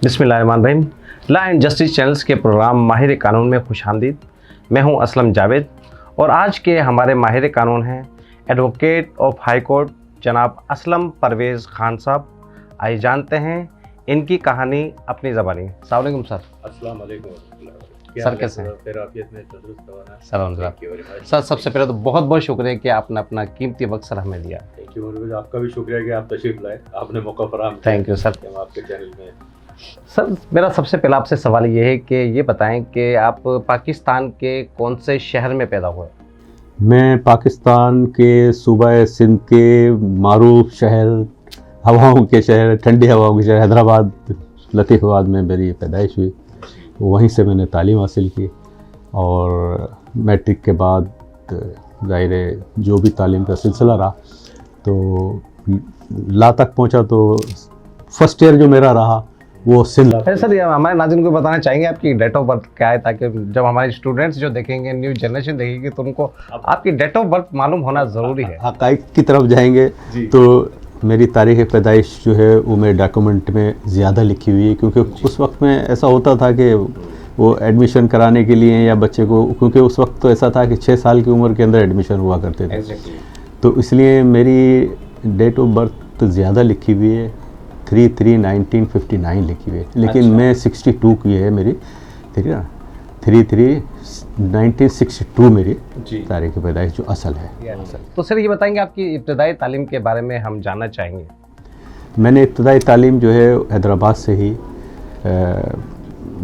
बिस्मिल्लाहिर्रहमानिर्रहीम। Law and justice channels के programme माहिर कानून में खुशामदीद। मैं हूं असलम जावेद और आज के हमारे माहिर कानून हैं एडवोकेट ऑफ हाई कोर्ट जनाब असलम परवेज़ खान साहब। आइए जानते हैं इनकी कहानी अपनी ज़बानी। अस्सलाम वालेकुम सर। अस्सलाम वालेकुम सर कैसे हैं? सर सबसे पहले तो बहुत बहुत शुक्रिया कि आपने अपना कीमती वक्त सर हमें दिया। Thank you. आपका भी शुक्रिया कि आप तशरीफ लाए, आपने मौका फराहम किया। Thank you sir. हम आपके चैनल में। सर मेरा सबसे पहला आपसे सवाल ये है कि ये बताएं कि आप पाकिस्तान के कौन से शहर में पैदा हुए? मैं पाकिस्तान के सूबा सिंध के मारूफ शहर, हवाओं के शहर, ठंडी हवाओं के शहर हैदराबाद, लतीफ़ाबाद में मेरी पैदाइश हुई। वहीं से मैंने तालीम हासिल की और मैट्रिक के बाद ज़ाहिर है जो भी तालीम का सिलसिला रहा तो ला तक पहुंचा। तो फर्स्ट ईयर जो मेरा रहा वो सिंध। सर ये हमारे नाज़रीन को बताना चाहेंगे आपकी डेट ऑफ बर्थ क्या है, ताकि जब हमारे स्टूडेंट्स जो देखेंगे, न्यू जनरेशन देखेगी, तो उनको आपकी डेट ऑफ बर्थ मालूम होना ज़रूरी है। हक़ाइक़ की तरफ जाएंगे तो मेरी तारीख़ पैदाइश जो है वो मेरे डॉक्यूमेंट में ज़्यादा लिखी हुई है, क्योंकि उस वक्त में ऐसा होता था कि वो एडमिशन कराने के लिए या बच्चे को, क्योंकि उस वक्त तो ऐसा था कि 6 साल की उम्र के अंदर एडमिशन हुआ करते थे। तो इसलिए मेरी डेट ऑफ बर्थ ज़्यादा लिखी हुई है, 3/3/1959 लिखी हुई है, लेकिन मैं 62 की है मेरी, ठीक है ना। 3/3/1962 मेरी तारीख़ पैदाइश जो असल है। तो सर ये बताएंगे आपकी इब्तदाई तालीम के बारे में हम जानना चाहेंगे। मैंने इब्तदाई तालीम जो है हैदराबाद से ही,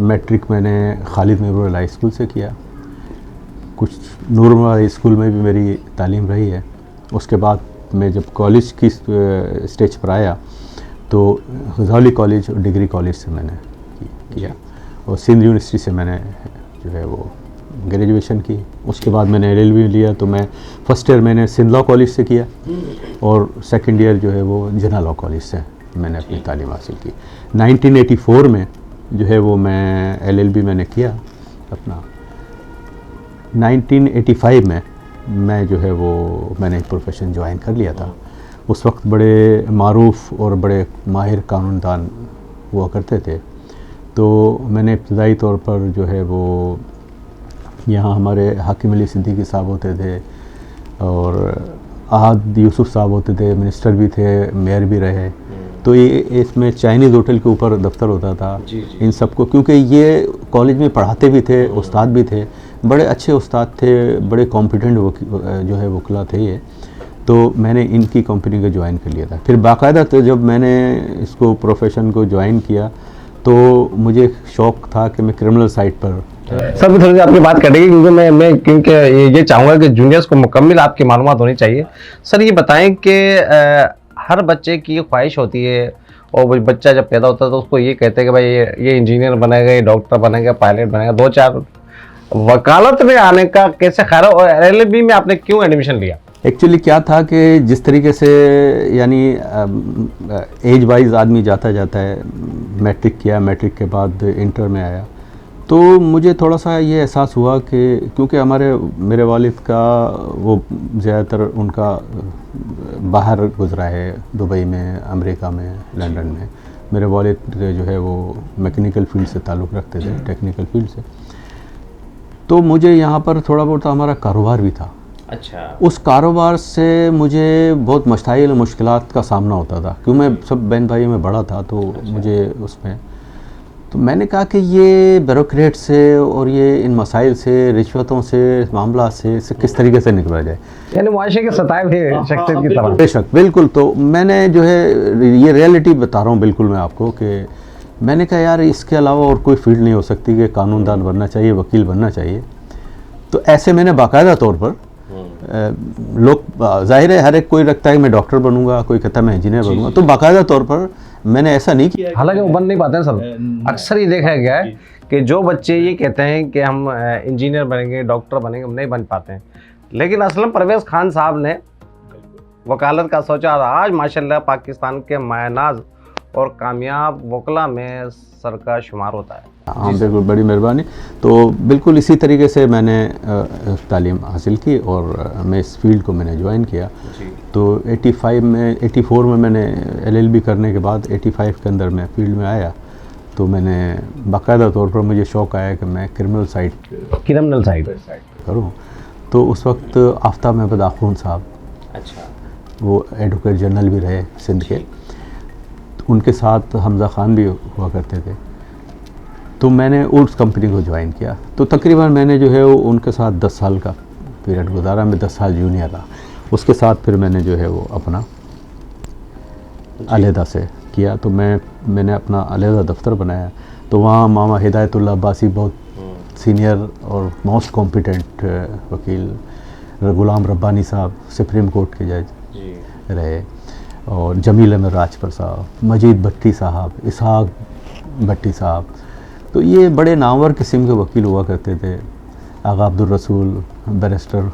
मैट्रिक मैंने खालिद मेमोरियल हाई स्कूल से किया। कुछ नूरमला हाई स्कूल में भी मेरी तालीम रही है। उसके बाद मैं जब कॉलेज की स्टेज पर आया तो गज़ाली कॉलेज और डिग्री कॉलेज से मैंने किया और सिंध यूनिवर्सिटी से मैंने जो है वो ग्रेजुएशन की। उसके बाद मैंने LLB लिया, तो मैं फ़र्स्ट ईयर मैंने सिंध लॉ कॉलेज से किया और सेकंड ईयर जो है वो जिन्ना लॉ कॉलेज से मैंने अपनी तालीम हासिल की। 1984 में जो है वो मैं LLB मैंने किया अपना। 1985 में मैं जो है वो मैंने प्रोफेशन ज्वाइन कर लिया था। उस वक्त बड़े मारूफ और बड़े माहिर कानूनदान हुआ करते थे, तो मैंने इब्तदाई तौर पर जो है वो यहाँ हमारे हाकिम अली सिद्दीकी साहब होते थे और अहद यूसुफ साहब होते थे, मिनिस्टर भी थे, मेयर भी रहे। तो ये इसमें चाइनीज़ होटल के ऊपर दफ्तर होता था। इन सबको, क्योंकि ये कॉलेज में पढ़ाते भी थे, उस्ताद भी थे, बड़े अच्छे उस्ताद थे, बड़े कॉम्पिटेंट जो है वकील थे ये। तो मैंने इनकी कंपनी को ज्वाइन कर लिया था। फिर बाकायदा तो जब मैंने इसको प्रोफेशन को ज्वाइन किया तो मुझे शौक़ था कि मैं क्रिमिनल साइड पर। सर भी थोड़ी सी आपकी बात कटेगी, क्योंकि ये चाहूँगा कि जूनियर्स को मुकम्मल आपकी मालूमात होनी चाहिए। सर ये बताएं कि हर बच्चे की ख्वाहिश होती है और बच्चा जब पैदा होता है तो उसको ये कहते हैं कि भाई ये इंजीनियर बनेगा, ये डॉक्टर बनेगा, पायलट बनेगा। 2-4 वकालत में आने का कैसे ख्याल है और LLB में आपने क्यों एडमिशन लिया? एक्चुअली क्या था कि जिस तरीके से यानी एज वाइज आदमी जाता है, मैट्रिक किया, मैट्रिक के बाद इंटर में आया, तो मुझे थोड़ा सा ये एहसास हुआ कि क्योंकि मेरे वालिद का वो ज़्यादातर उनका बाहर गुजरा है, दुबई में, अमेरिका में, लंदन में। मेरे वालिद जो है वो मैकेनिकल फील्ड से ताल्लुक़ रखते थे, टेक्निकल फील्ड से। तो मुझे यहाँ पर थोड़ा बहुत हमारा कारोबार भी था। अच्छा। उस कारोबार से मुझे बहुत मसाइल और मुश्किलात का सामना होता था, क्योंकि मैं सब बहन भाइयों में बड़ा था। तो मुझे उसमें तो मैंने कहा कि ये ब्यूरोक्रेट से और ये इन मसाइल से, रिश्वतों से, मामला से किस तरीके से निकला जाए, यानी मुआशरे के सताए हुए शख्सियत की तरह। बेशक, बिल्कुल। तो मैंने जो है ये रियलिटी बता रहा हूँ बिल्कुल मैं आपको कि मैंने कहा यार इसके अलावा और कोई फील्ड नहीं हो सकती कि कानूनदान बनना चाहिए, वकील बनना चाहिए। तो ऐसे मैंने बाकायदा तौर पर लोग, जाहिर है हर एक कोई रखता है कि मैं डॉक्टर बनूंगा, कोई कहता है मैं इंजीनियर बनूंगा, तो बाकायदा तौर पर मैंने ऐसा नहीं किया। हालांकि वो बन नहीं पाते हैं सब। अक्सर ये देखा गया है कि जो बच्चे ये कहते हैं कि हम इंजीनियर बनेंगे, डॉक्टर बनेंगे, हम नहीं बन पाते हैं। लेकिन असलम परवेज़ खान साहब ने वकालत का सोचा, आज माशाल्लाह पाकिस्तान के मायनाज और कामयाब वकला में सर का शुमार होता है। हाँ बिल्कुल, बड़ी मेहरबानी। तो बिल्कुल इसी तरीके से मैंने तालीम हासिल की और मैं इस फील्ड को मैंने ज्वाइन किया। तो 84 में मैंने LLB करने के बाद 85 के अंदर मैं फील्ड में आया। तो मैंने बाकायदा तौर पर मुझे शौक़ आया कि मैं क्रिमिनल साइड करूँ। तो उस वक्त आफ्ताब महमूद आखून साहब, अच्छा, वो एडवोकेट जनरल भी रहे सिंध के, तो उनके साथ हमज़ा ख़ान भी हुआ करते थे। तो मैंने उस कंपनी को ज्वाइन किया। तो तकरीबन मैंने जो है वो उनके साथ 10 साल का पीरियड गुजारा। मैं 10 साल जूनियर रहा। उसके साथ फिर मैंने जो है वो अपना अलहदा से किया। तो मैंने अपना अलहदा दफ्तर बनाया। तो वहाँ मामा हिदायतुल्लाह अब्बासी बहुत सीनियर और मोस्ट कॉम्पिटेंट वकील, गुलाम रब्बानी साहब सुप्रीम कोर्ट के जज रहे, और जमील अहमद राजपर साहब, मजीद भट्टी साहब, इसहाक भट्टी साहब। तो ये बड़े नामवर किस्म के वकील हुआ करते थे। आगा अब्दुल रसूल बैरिस्टर,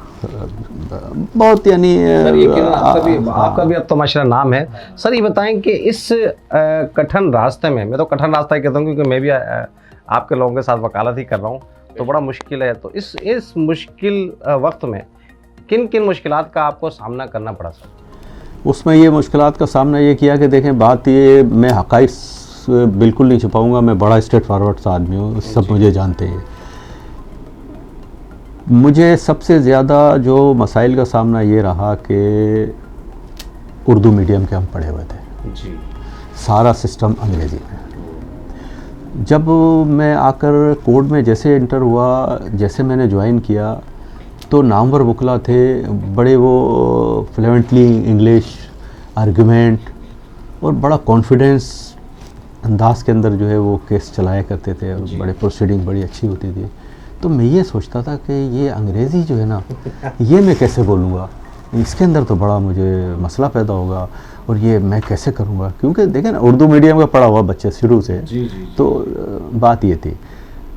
बहुत यानी सर आपका भी अब तो माशाल्लाह नाम है। सर ये बताएं कि इस कठिन रास्ते में, मैं तो कठिन रास्ता ही कहता हूँ क्योंकि मैं भी आपके लोगों के साथ वकालत ही कर रहा हूँ, तो बड़ा मुश्किल है। तो इस मुश्किल वक्त में किन किन मुश्किलात का आपको सामना करना पड़ा सर? उसमें ये मुश्किलात का सामना ये किया कि देखें, बात ये, मैं हक़ाइक़ बिल्कुल नहीं छुपाऊंगा, मैं बड़ा स्ट्रेट फॉरवर्ड सा आदमी हूँ, सब मुझे जानते हैं। मुझे सबसे ज़्यादा जो मसाइल का सामना ये रहा कि उर्दू मीडियम के हम पढ़े हुए थे जी, सारा सिस्टम अंग्रेज़ी में। जब मैं आकर कोर्ट में जैसे इंटर हुआ, जैसे मैंने ज्वाइन किया, तो नामवर वकला थे बड़े, वो फ्लुएंटली इंग्लिश आर्गूमेंट और बड़ा कॉन्फिडेंस अंदाज के अंदर जो है वो केस चलाया करते थे, और बड़े प्रोसीडिंग बड़ी अच्छी होती थी। तो मैं ये सोचता था कि ये अंग्रेज़ी जो है ना, ये मैं कैसे बोलूँगा, इसके अंदर तो बड़ा मुझे मसला पैदा होगा, और ये मैं कैसे करूँगा, क्योंकि देखें ना उर्दू मीडियम का पढ़ा हुआ बच्चे शुरू से। तो बात ये थी।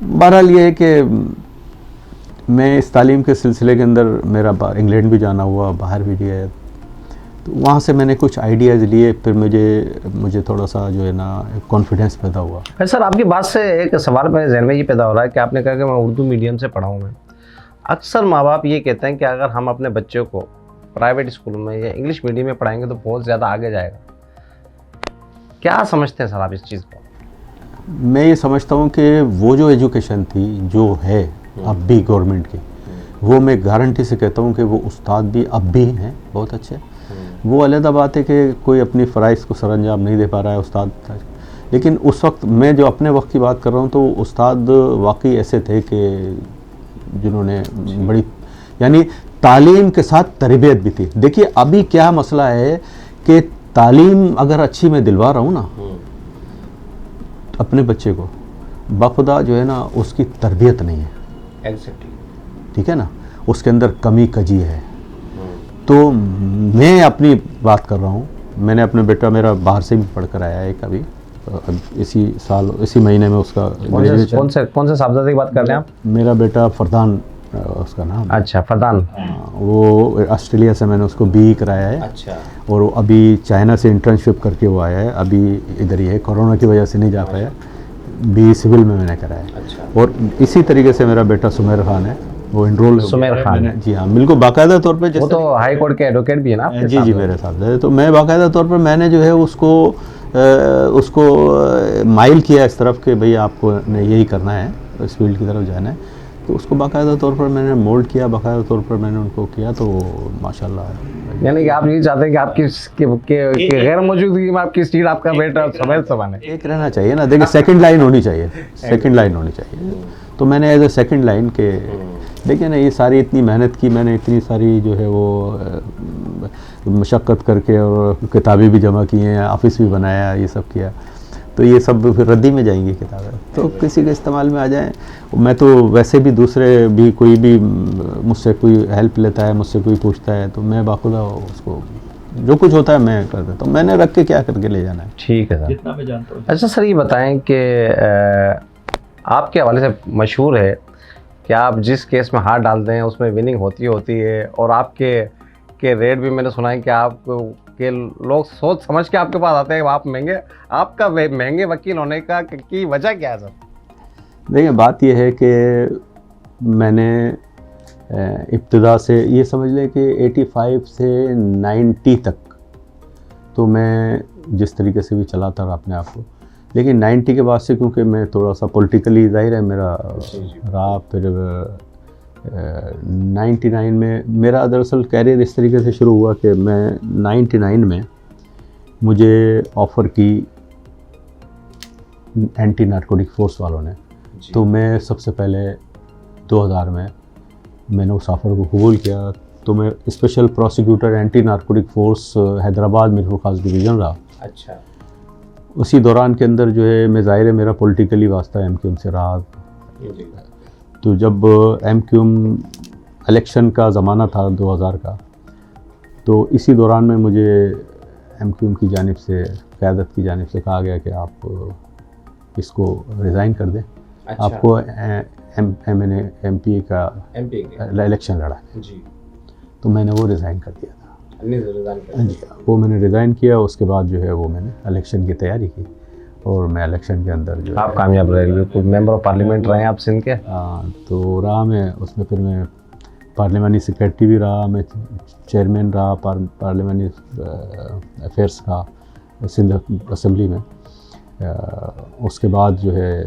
बहरहाल ये है कि मैं इस तालीम के सिलसिले के अंदर मेरा इंग्लैंड भी जाना हुआ, बाहर भी गया, तो वहाँ से मैंने कुछ आइडियाज़ लिए। फिर मुझे थोड़ा सा जो है ना कॉन्फिडेंस पैदा हुआ। सर आपकी बात से एक सवाल मेरे जहन में ये पैदा हो रहा है कि आपने कहा कि मैं उर्दू मीडियम से पढ़ा हूँ। मैं अक्सर माँ बाप ये कहते हैं कि अगर हम अपने बच्चों को प्राइवेट स्कूल में या इंग्लिश मीडियम में पढ़ाएंगे तो बहुत ज़्यादा आगे जाएगा। क्या समझते हैं सर आप इस चीज़ को? मैं ये समझता हूँ कि वो जो एजुकेशन थी जो है अब भी गवर्नमेंट की, वो मैं गारंटी से कहता हूँ कि वो उस्ताद भी अब भी हैं बहुत अच्छे। वो अलग बात है कि कोई अपनी फ़राइज़ को सरअंजाम नहीं दे पा रहा है उस्ताद, लेकिन उस वक्त मैं जो अपने वक्त की बात कर रहा हूँ, तो उस्ताद वाकई ऐसे थे कि जिन्होंने बड़ी यानी तालीम के साथ तरबियत भी थी। देखिए अभी क्या मसला है कि तालीम अगर अच्छी मैं दिलवा रहा हूँ ना अपने बच्चे को, बाखुदा जो है ना उसकी तरबियत नहीं है, ठीक है ना, उसके अंदर कमी कजी है। तो मैं अपनी बात कर रहा हूँ, मैंने अपने बेटा मेरा बाहर से भी पढ़ कर आया है कभी, इसी साल इसी महीने में उसका कौन से साहबजादे की बात कर रहे हैं आप? मेरा बेटा फरदान उसका नाम। अच्छा, फरदान। वो ऑस्ट्रेलिया से मैंने उसको BE कराया है। अच्छा। और वो अभी चाइना से इंटर्नशिप करके वो आया है, अभी इधर ही है, कोरोना की वजह से नहीं जा पाया। BE सिविल में मैंने कराया है। अच्छा। और इसी तरीके से मेरा बेटा सुमेर खान है, वो इनरोल है। सुमेर खान, जी हाँ, बिल्कुल बाकायदा तौर पे। वो तो हाई कोर्ट के एडवोकेट भी है ना आपके? जी मेरे साथ। तो मैं बाकायदा तौर पर मैंने जो है उसको माइल किया इस तरफ कि भाई आपको यही करना है, इस फील्ड की तरफ जाना है। तो उसको बाकायदा तौर पर मैंने मोल्ड किया, बाकायदा तौर पर मैंने उनको किया, तो माशाल्लाह। यानी कि आप ये चाहते हैं कि आपकी गैर मौजूदगी में आपकी स्टील आपका बेटा सुमेर सवान है? एक रहना चाहिए ना, देखिए सेकंड लाइन होनी चाहिए, सेकंड लाइन होनी चाहिए। तो मैंने एज ए सेकंड लाइन के, देखिए ना ये सारी इतनी मेहनत की मैंने, इतनी सारी जो है वो मशक्क़त करके, और किताबें भी जमा की हैं, ऑफिस भी बनाया, ये सब किया, तो ये सब फिर रद्दी में जाएंगी किताबें, तो किसी के इस्तेमाल में आ जाएं। मैं तो वैसे भी दूसरे भी कोई भी मुझसे कोई हेल्प लेता है, मुझसे कोई पूछता है, तो मैं बाखुदा उसको जो कुछ होता है मैं कर देता हूँ। मैंने रख के क्या करके ले जाना है। ठीक है सर, जितना मैं जानता हूँ। अच्छा सर ये बताएं कि आपके हवाले से मशहूर है कि आप जिस केस में हाथ डालते हैं उसमें विनिंग होती है, और आपके रेट भी मैंने सुना है कि के लोग सोच समझ के आपके पास आते हैं, आप आपका महंगे वकील होने की वजह क्या है सर? देखिए बात यह है कि मैंने इब्तिदा से ये समझ लें कि 85 से 90 तक तो मैं जिस तरीके से भी चलाता रहा अपने आप को, लेकिन 90 के बाद से क्योंकि मैं थोड़ा सा पॉलिटिकली ज़ाहिर है मेरा रहा, फिर 99 में मेरा दरअसल कैरियर इस तरीके से शुरू हुआ कि मैं 99 में मुझे ऑफ़र की एंटी नारकोटिक फोर्स वालों ने, तो मैं सबसे पहले 2000 में मैंने उस ऑफ़र को कबूल किया। तो मैं special prosecutor anti narcotic force Hyderabad Mirpur खास डिवीज़न रहा। अच्छा। उसी दौरान के अंदर जो है मैं ज़ाहिर है मेरा पॉलिटिकली वास्ता MQM से रहा। तो जब MQM इलेक्शन का ज़माना था 2000 का, तो इसी दौरान में मुझे MQM की जानिब से, क़यादत की जानिब से कहा गया कि आप इसको रिज़ाइन कर दें। अच्छा। आपको MPA का इलेक्शन लड़ा है जी। तो मैंने वो रिज़ाइन कर दिया था। जी, वो मैंने रिज़ाइन किया। उसके बाद जो है वो मैंने इलेक्शन की तैयारी की और मैं इलेक्शन के अंदर जो आप कामयाब रहे, बिल्कुल मेंबर ऑफ पार्लियामेंट रहे आप सिंध के। हाँ, तो रहा मैं उसमें, फिर मैं पार्लियामानी सेक्रेटरी भी रहा, मैं चेयरमैन रहा पार्लियामानी अफेयर्स का सिंध असेंबली में। उसके बाद जो है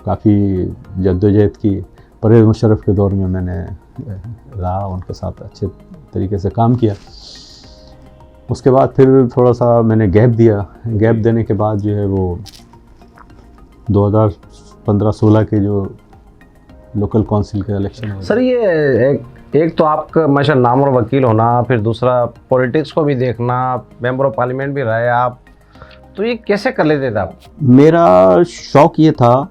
काफ़ी जद्दोजहद की, परवेज़ मुशर्रफ के दौर में मैंने रहा, उनके साथ अच्छे तरीके से काम किया। उसके बाद फिर थोड़ा सा मैंने गैप दिया। गैप देने के बाद जो है वो 2015-16 के जो लोकल काउंसिल के इलेक्शन हुए। सर ये एक तो आपका माशाल्लाह नाम और वकील होना, फिर दूसरा पॉलिटिक्स को भी देखना, मेंबर ऑफ पार्लियामेंट भी रहे आप, तो ये कैसे कर लेते थे आप? मेरा शौक़ ये था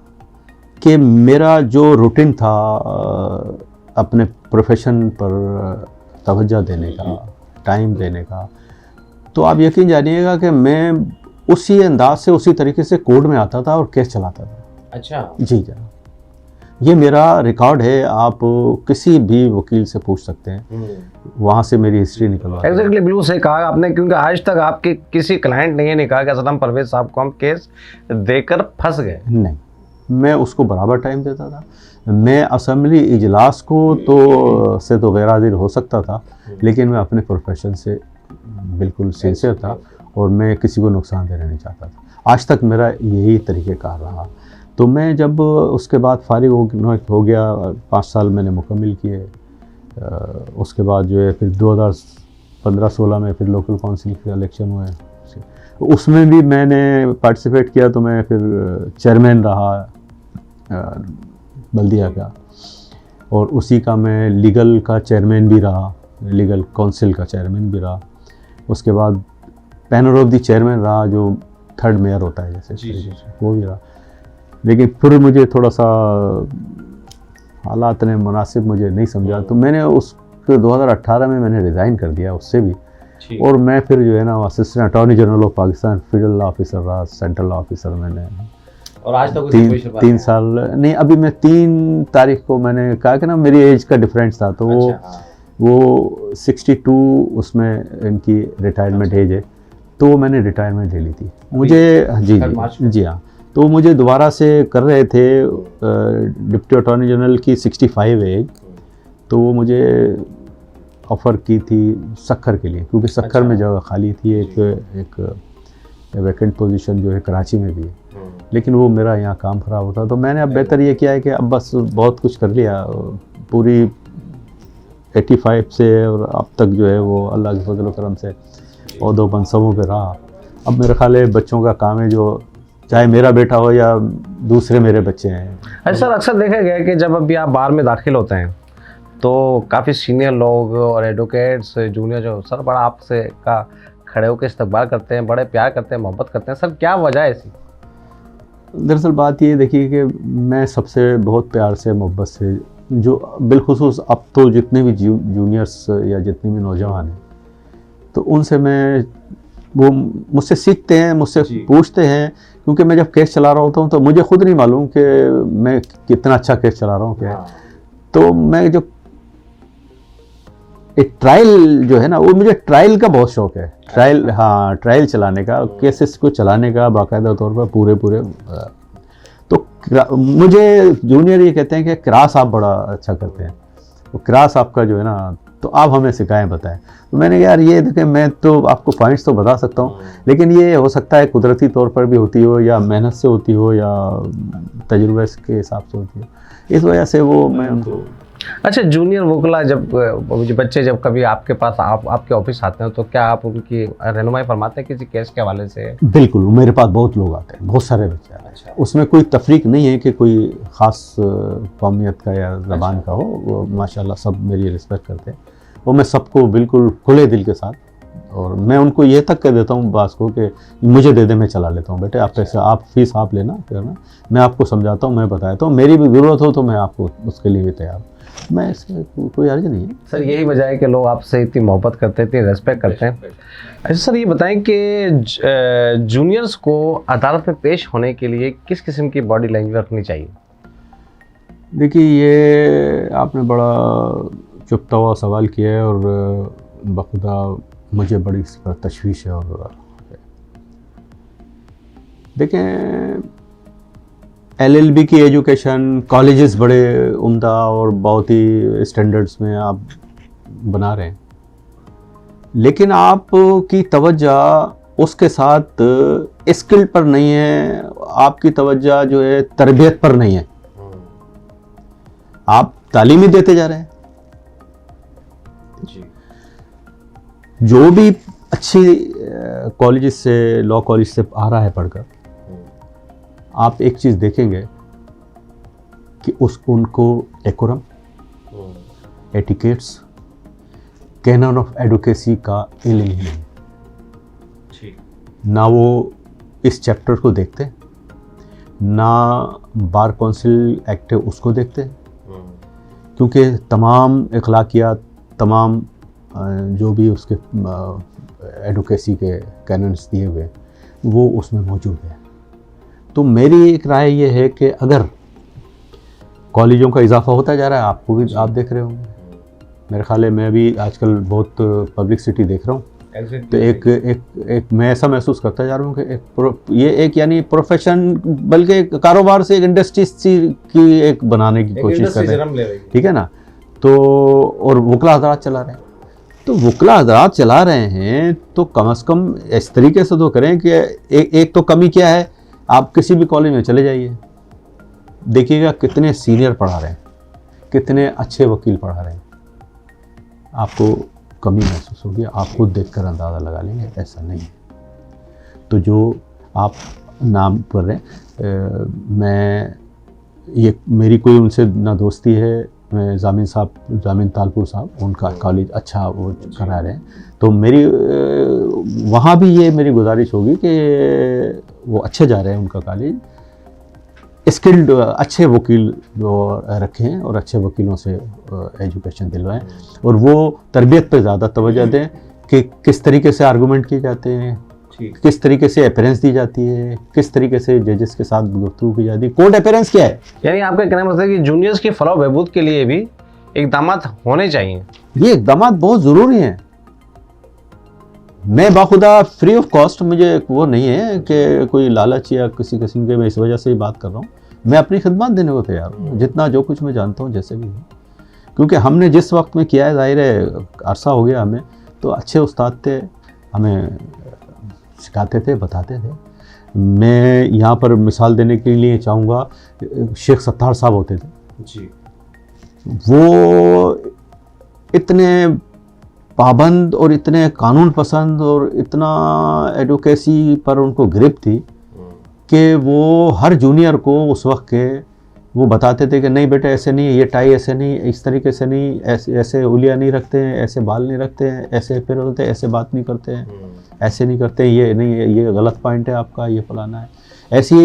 कि मेरा जो रूटीन था अपने प्रोफेशन पर तवज्जो देने का, टाइम देने का, तो आप यकीन जानिएगा कि मैं उसी अंदाज से, उसी तरीके से कोर्ट में आता था और केस चलाता था। अच्छा। जी जनाब, ये मेरा रिकॉर्ड है, आप किसी भी वकील से पूछ सकते हैं, वहाँ से मेरी हिस्ट्री निकलवा। एग्जैक्टली, बिल्कुल सही कहा आपने, क्योंकि आज तक आपके किसी क्लाइंट ने ये नहीं कहा कि असलम परवेज़ साहब को हम केस देकर फंस गए। नहीं, मैं उसको बराबर टाइम देता था। मैं असेंबली इजलास को तो गैर हाजिर हो सकता था, लेकिन मैं अपने प्रोफेशन से बिल्कुल सिंसियर था और मैं किसी को नुकसान देना नहीं चाहता था। आज तक मेरा यही तरीक़ेकार रहा। तो मैं जब उसके बाद फारिग हो गया, 5 साल मैंने मुकम्मल किए। उसके बाद जो है फिर 2015-16 में फिर लोकल काउंसिल के इलेक्शन हुए, उसमें भी मैंने पार्टिसिपेट किया। तो मैं फिर चेयरमैन रहा बल्दिया का, और उसी का मैं लीगल का चेयरमैन भी रहा, लीगल काउंसिल का चेयरमैन भी रहा। उसके बाद पैनल ऑफ द चेयरमैन रहा, जो थर्ड मेयर होता है जैसे, वो भी रहा। लेकिन फिर मुझे थोड़ा सा हालात ने मुनासिब मुझे नहीं समझा, तो मैंने उसके 2018 में मैंने रिज़ाइन कर दिया उससे भी। और मैं फिर जो है ना assistant attorney general of Pakistan federal law officer रहा, सेंट्रल लॉ ऑफिसर मैंने। और आज तक 3 साल नहीं, अभी मैं 3 तारीख को मैंने कहा कि ना मेरी एज का डिफरेंस था, तो वो 62 उसमें इनकी रिटायरमेंट एज है, तो मैंने रिटायरमेंट ले ली थी। मुझे जी हाँ, तो मुझे दोबारा से कर रहे थे डिप्टी अटॉर्नी जनरल की 65 एज, तो वो मुझे ऑफ़र की थी सक्खर के लिए, क्योंकि सक्खर में जगह खाली थी, एक वैकेंट पोजीशन जो है कराची में भी है, लेकिन वो मेरा यहाँ काम ख़राब होता। तो मैंने अब बेहतर ये किया है कि अब बस बहुत कुछ कर लिया, पूरी 85 से और अब तक जो है वो अल्लाह के फजल करम से और 2 मनसबों पे रहा। अब मेरे ख्याल है बच्चों का काम है, जो चाहे मेरा बेटा हो या दूसरे मेरे बच्चे हैं। अच्छा सर, अक्सर देखा गया है कि जब अभी आप बार में दाखिल होते हैं तो काफ़ी सीनियर लोग और एडवोकेट्स जूनियर जो सर बड़ा आपसे का खड़े होकर इस्तकबाल करते हैं, बड़े प्यार करते हैं, मोहब्बत करते हैं। सर क्या वजह है ऐसी? दरअसल बात ये देखिए कि मैं सबसे बहुत प्यार से, मोहब्बत से, जो बिलखुसूस अब तो जितने भी जूनियर्स या जितने भी नौजवान हैं, तो उनसे मैं, वो मुझसे सीखते हैं, मुझसे पूछते हैं, क्योंकि मैं जब केस चला रहा होता हूँ तो मुझे खुद नहीं मालूम कि मैं कितना अच्छा केस चला रहा हूँ क्या। तो मैं जो एक ट्रायल जो है ना, वो मुझे ट्रायल का बहुत शौक़ है, ट्रायल, हाँ, ट्रायल चलाने का, केसेस को चलाने का बाकायदा तौर पर पूरे। तो मुझे जूनियर ये कहते हैं कि क्रास आप बड़ा अच्छा करते हैं, तो क्रास आपका जो है ना, तो आप हमें सिखाएं, बताएं। तो मैंने कहा यार ये देखें, मैं तो आपको पॉइंट्स तो बता सकता हूँ, लेकिन ये हो सकता है कुदरती तौर पर भी होती हो, या मेहनत से होती हो, या तजुर्बे के हिसाब से होती हो, इस वजह से वो मैं उनको। अच्छा, जूनियर वोकला जब बच्चे जब कभी आपके पास आपके ऑफिस आते हैं तो क्या आप उनकी रहनुमाई फरमाते हैं किसी केस के हवाले से? बिल्कुल, मेरे पास बहुत लोग आते हैं, बहुत सारे बच्चे आते हैं। अच्छा। उसमें कोई तफरीक नहीं है कि कोई ख़ास कौमियत का या ज़बान का हो, वो माशाल्लाह सब मेरी रिस्पेक्ट करते हैं। वो मैं सबको बिल्कुल खुले दिल के साथ, और मैं उनको ये तक कह देता हूँ बास को कि मुझे दे दे, मैं चला लेता हूँ बेटे, आप पैसे आप फीस आप लेना करना, मैं आपको समझाता हूँ, मैं बताता हूँ, मेरी भी ज़रूरत हो तो मैं आपको उसके लिए भी तैयार हूँ, मैं इससे कोई अर्ज नहीं है। सर यही वजह है कि लोग आपसे इतनी मोहब्बत करते हैं, इतनी रेस्पेक्ट करते हैं। अच्छा सर, ये बताएं कि जूनियर्स को अदालत में पेश होने के लिए किस किस्म की बॉडी लैंग्वेज रखनी चाहिए? देखिए, ये आपने बड़ा चुभता हुआ सवाल किया है, और बखुदा मुझे बड़ी इस पर तशवीश है। और देखें, LLB की एजुकेशन, कॉलेजेस बड़े उम्दा और बहुत ही स्टैंडर्ड्स में आप बना रहे हैं, लेकिन आपकी तवज्जो उसके साथ स्किल पर नहीं है, आपकी तवज्जो जो है तरबियत पर नहीं है। आप तालीम ही देते जा रहे हैं जी। जो भी अच्छी कॉलेजेस से, लॉ कॉलेज से आ रहा है पढ़कर, आप एक चीज़ देखेंगे कि उनको decorum, etiquettes, canon of advocacy का इल्म ही नहीं, ना वो इस चैप्टर को देखते, ना बार काउंसिल एक्ट है उसको देखते, क्योंकि तमाम अखलाकियात, तमाम जो भी उसके एडवोकेसी के कैनन्स दिए हुए वो उसमें मौजूद है। तो मेरी एक राय ये है कि अगर कॉलेजों का इजाफा होता जा रहा है, आपको भी आप देख रहे होंगे, मेरे ख्याल है मैं भी आजकल बहुत पब्लिसिटी देख रहा हूँ, तो एक मैं ऐसा महसूस करता जा रहा हूँ कि ये एक यानी प्रोफेशन, बल्कि कारोबार से एक इंडस्ट्री की एक बनाने की कोशिश कर रहे हैं, ठीक है ना। तो और वकला हज़रात चला रहे हैं, तो वकला हज़रात चला रहे हैं तो कम से कम इस तरीके से तो करें कि एक तो कमी क्या है, आप किसी भी कॉलेज में चले जाइए, देखिएगा कितने सीनियर पढ़ा रहे हैं, कितने अच्छे वकील पढ़ा रहे हैं, आपको कमी महसूस होगी, आप खुद देखकर अंदाज़ा लगा लेंगे, ऐसा नहीं है। तो जो आप नाम कर रहे हैं, मैं ये मेरी कोई उनसे ना दोस्ती है, मैं जामिन तालपुर साहब, उनका कॉलेज अच्छा वो करा रहे हैं, तो मेरी वहाँ भी ये मेरी गुजारिश होगी कि वो अच्छे जा रहे हैं उनका कॉलेज, स्किल्ड अच्छे वकील जो रखें और अच्छे वकीलों से एजुकेशन दिलवाएं, और वो तरबियत पे ज़्यादा तवज्जो दें कि किस तरीके से आर्गूमेंट किए जाते हैं, किस तरीके से अपीयरेंस दी जाती है, किस तरीके से जजेस के साथ गुफ्तगू की जाती है, कोर्ट अपीयरेंस क्या है। यानी आपका कहना मतलब है कि जूनियर्स की फलाह बहबूद के लिए भी इक़दामात होने चाहिए। ये इक़दामात बहुत ज़रूरी हैं। मैं बाखुदा फ्री ऑफ कॉस्ट, मुझे वो नहीं है कि कोई लालच या किसी किस्म के, मैं इस वजह से ही बात कर रहा हूँ, मैं अपनी खिदमत देने को तैयार हूँ, जितना जो कुछ मैं जानता हूँ जैसे भी है, क्योंकि हमने जिस वक्त में किया है, जाहिर है अरसा हो गया हमें, तो अच्छे उस्ताद थे, हमें सिखाते थे, बताते थे। मैं यहाँ पर मिसाल देने के लिए चाहूँगा, शेख सत्तार साहब होते थे जी, वो इतने पाबंद और इतने कानून पसंद और इतना एडवोकेसी पर उनको ग्रिप थी कि वो हर जूनियर को उस वक्त के वो बताते थे कि नहीं बेटे ऐसे नहीं, ये टाई ऐसे नहीं, इस तरीके से नहीं, ऐसे उलिया नहीं रखते हैं, ऐसे बाल नहीं रखते हैं, ऐसे फिर होते हैं, ऐसे बात नहीं करते हैं, ऐसे नहीं करते हैं, ये नहीं, ये गलत पॉइंट है आपका, ये फलाना है। ऐसी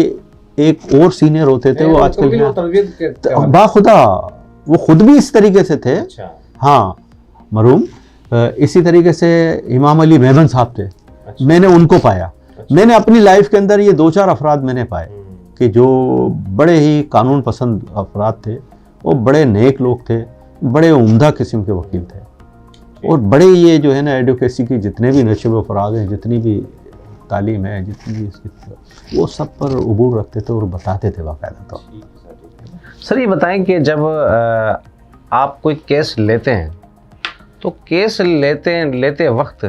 एक और सीनियर होते थे, वो आजकल बाखुदा वो खुद भी इस तरीके से थे। हाँ, मरहूम इसी तरीके से इमाम अली मेमन साहब थे, मैंने उनको पाया, मैंने अपनी लाइफ के अंदर ये 2-4 अफराद मैंने पाए कि जो बड़े ही कानून पसंद अफराद थे, वो बड़े नेक लोग थे, बड़े उम्दा किस्म के वकील थे, और बड़े ये जो है ना एडवोकेसी की जितने भी नशे व फराज हैं, जितनी भी तालीम है, जितनी भी इसकी, वो सब पर उबूर रखते थे और बताते थे बाकायदा। तो सर ये बताएं कि जब आप कोई केस लेते हैं तो केस लेते वक्त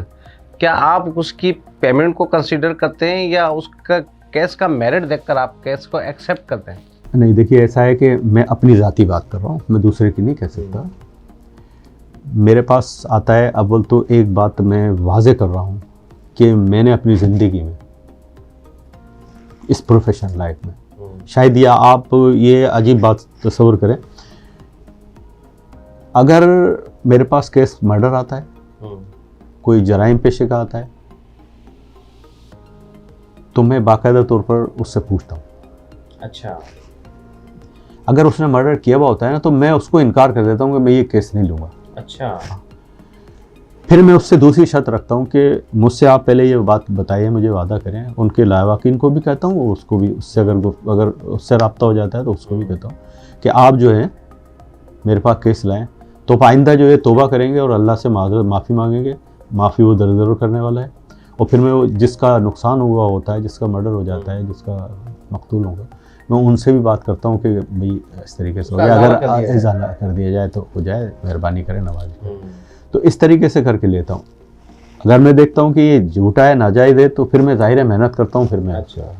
क्या आप उसकी पेमेंट को कंसीडर करते हैं या उसका केस का मेरिट देखकर आप केस को एक्सेप्ट करते हैं? नहीं, देखिए ऐसा है कि मैं अपनी ज़ाती बात कर रहा हूँ, मैं दूसरे की नहीं कह सकता। मेरे पास आता है, अव्वल तो एक बात मैं वाजे कर रहा हूँ कि मैंने अपनी ज़िंदगी में इस प्रोफेशनल लाइफ में शायद, या आप ये अजीब बात तस्वर करें, अगर मेरे पास केस मर्डर आता है, कोई जराइम पेशे का आता है, तो मैं बाकायदा तौर पर उससे पूछता हूँ। अच्छा। अगर उसने मर्डर किया हुआ होता है ना, तो मैं उसको इनकार कर देता हूँ कि मैं ये केस नहीं लूँगा। अच्छा। फिर मैं उससे दूसरी शर्त रखता हूँ कि मुझसे आप पहले ये बात बताइए, मुझे वादा करें। उनके लावाकिन को भी कहता हूँ, और उसको भी, उससे अगर उससे रब्ता हो जाता है तो उसको भी कहता हूँ कि आप जो है मेरे पास केस लाएँ, तो आइंदा जो है तौबा करेंगे और अल्लाह से माफ़ी मांगेंगे। माफ़ी वो ज़रूर करने वाला है। और फिर मैं वो जिसका नुकसान हुआ होता है, जिसका मर्डर हो जाता है, जिसका मकतूल होगा, मैं उनसे भी बात करता हूँ कि भाई इस तरीके से हो जाए, अगर इजाला कर दिया जाए तो हो जाए, मेहरबानी करें नवाज। तो इस तरीके से करके लेता हूँ। अगर मैं देखता हूँ कि ये झूठा है, नाजायज़ है, तो फिर मैं ज़ाहिर है मेहनत करता हूँ। फिर मैं, अच्छा,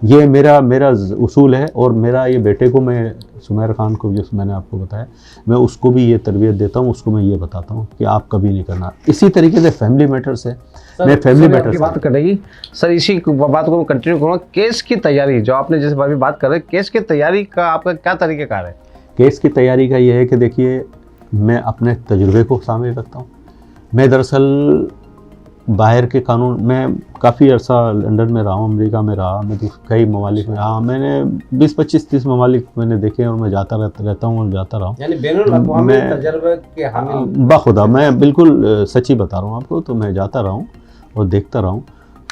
ये मेरा उसूल है। और मेरा ये बेटे को, मैं सुमैर खान को, जिस मैंने आपको बताया, मैं उसको भी ये तरबियत देता हूँ, उसको मैं ये बताता हूँ कि आप कभी नहीं करना। इसी तरीके से फैमिली मैटर्स है, मैं फैमिली मैटर्स की बात करेगी सर, इसी बात को मैं कंटिन्यू करूँगा। केस की तैयारी जो आपने जैसे अभी बात कर रहे हैं, केस की तैयारी का आपका क्या तरीक़ेकार है? केस की तैयारी का ये है कि देखिए, मैं अपने तजुर्बे को सामने रखता हूँ। मैं दरअसल बाहर के कानून, मैं काफ़ी अर्सा लंदन में रहा हूँ, अमेरिका में रहा, मैं तो कई ममालिक में रहा। मैंने 20, 25, 30 ममालिक मैंने देखे और मैं जाता रहता हूँ और जाता रहा हूँ। यानी बैनुल-अक़वामी तजुर्बे के हामिल। बाखुदा मैं बिल्कुल सच्ची बता रहा हूँ आपको। तो मैं जाता रहा हूँ और देखता रहा हूँ।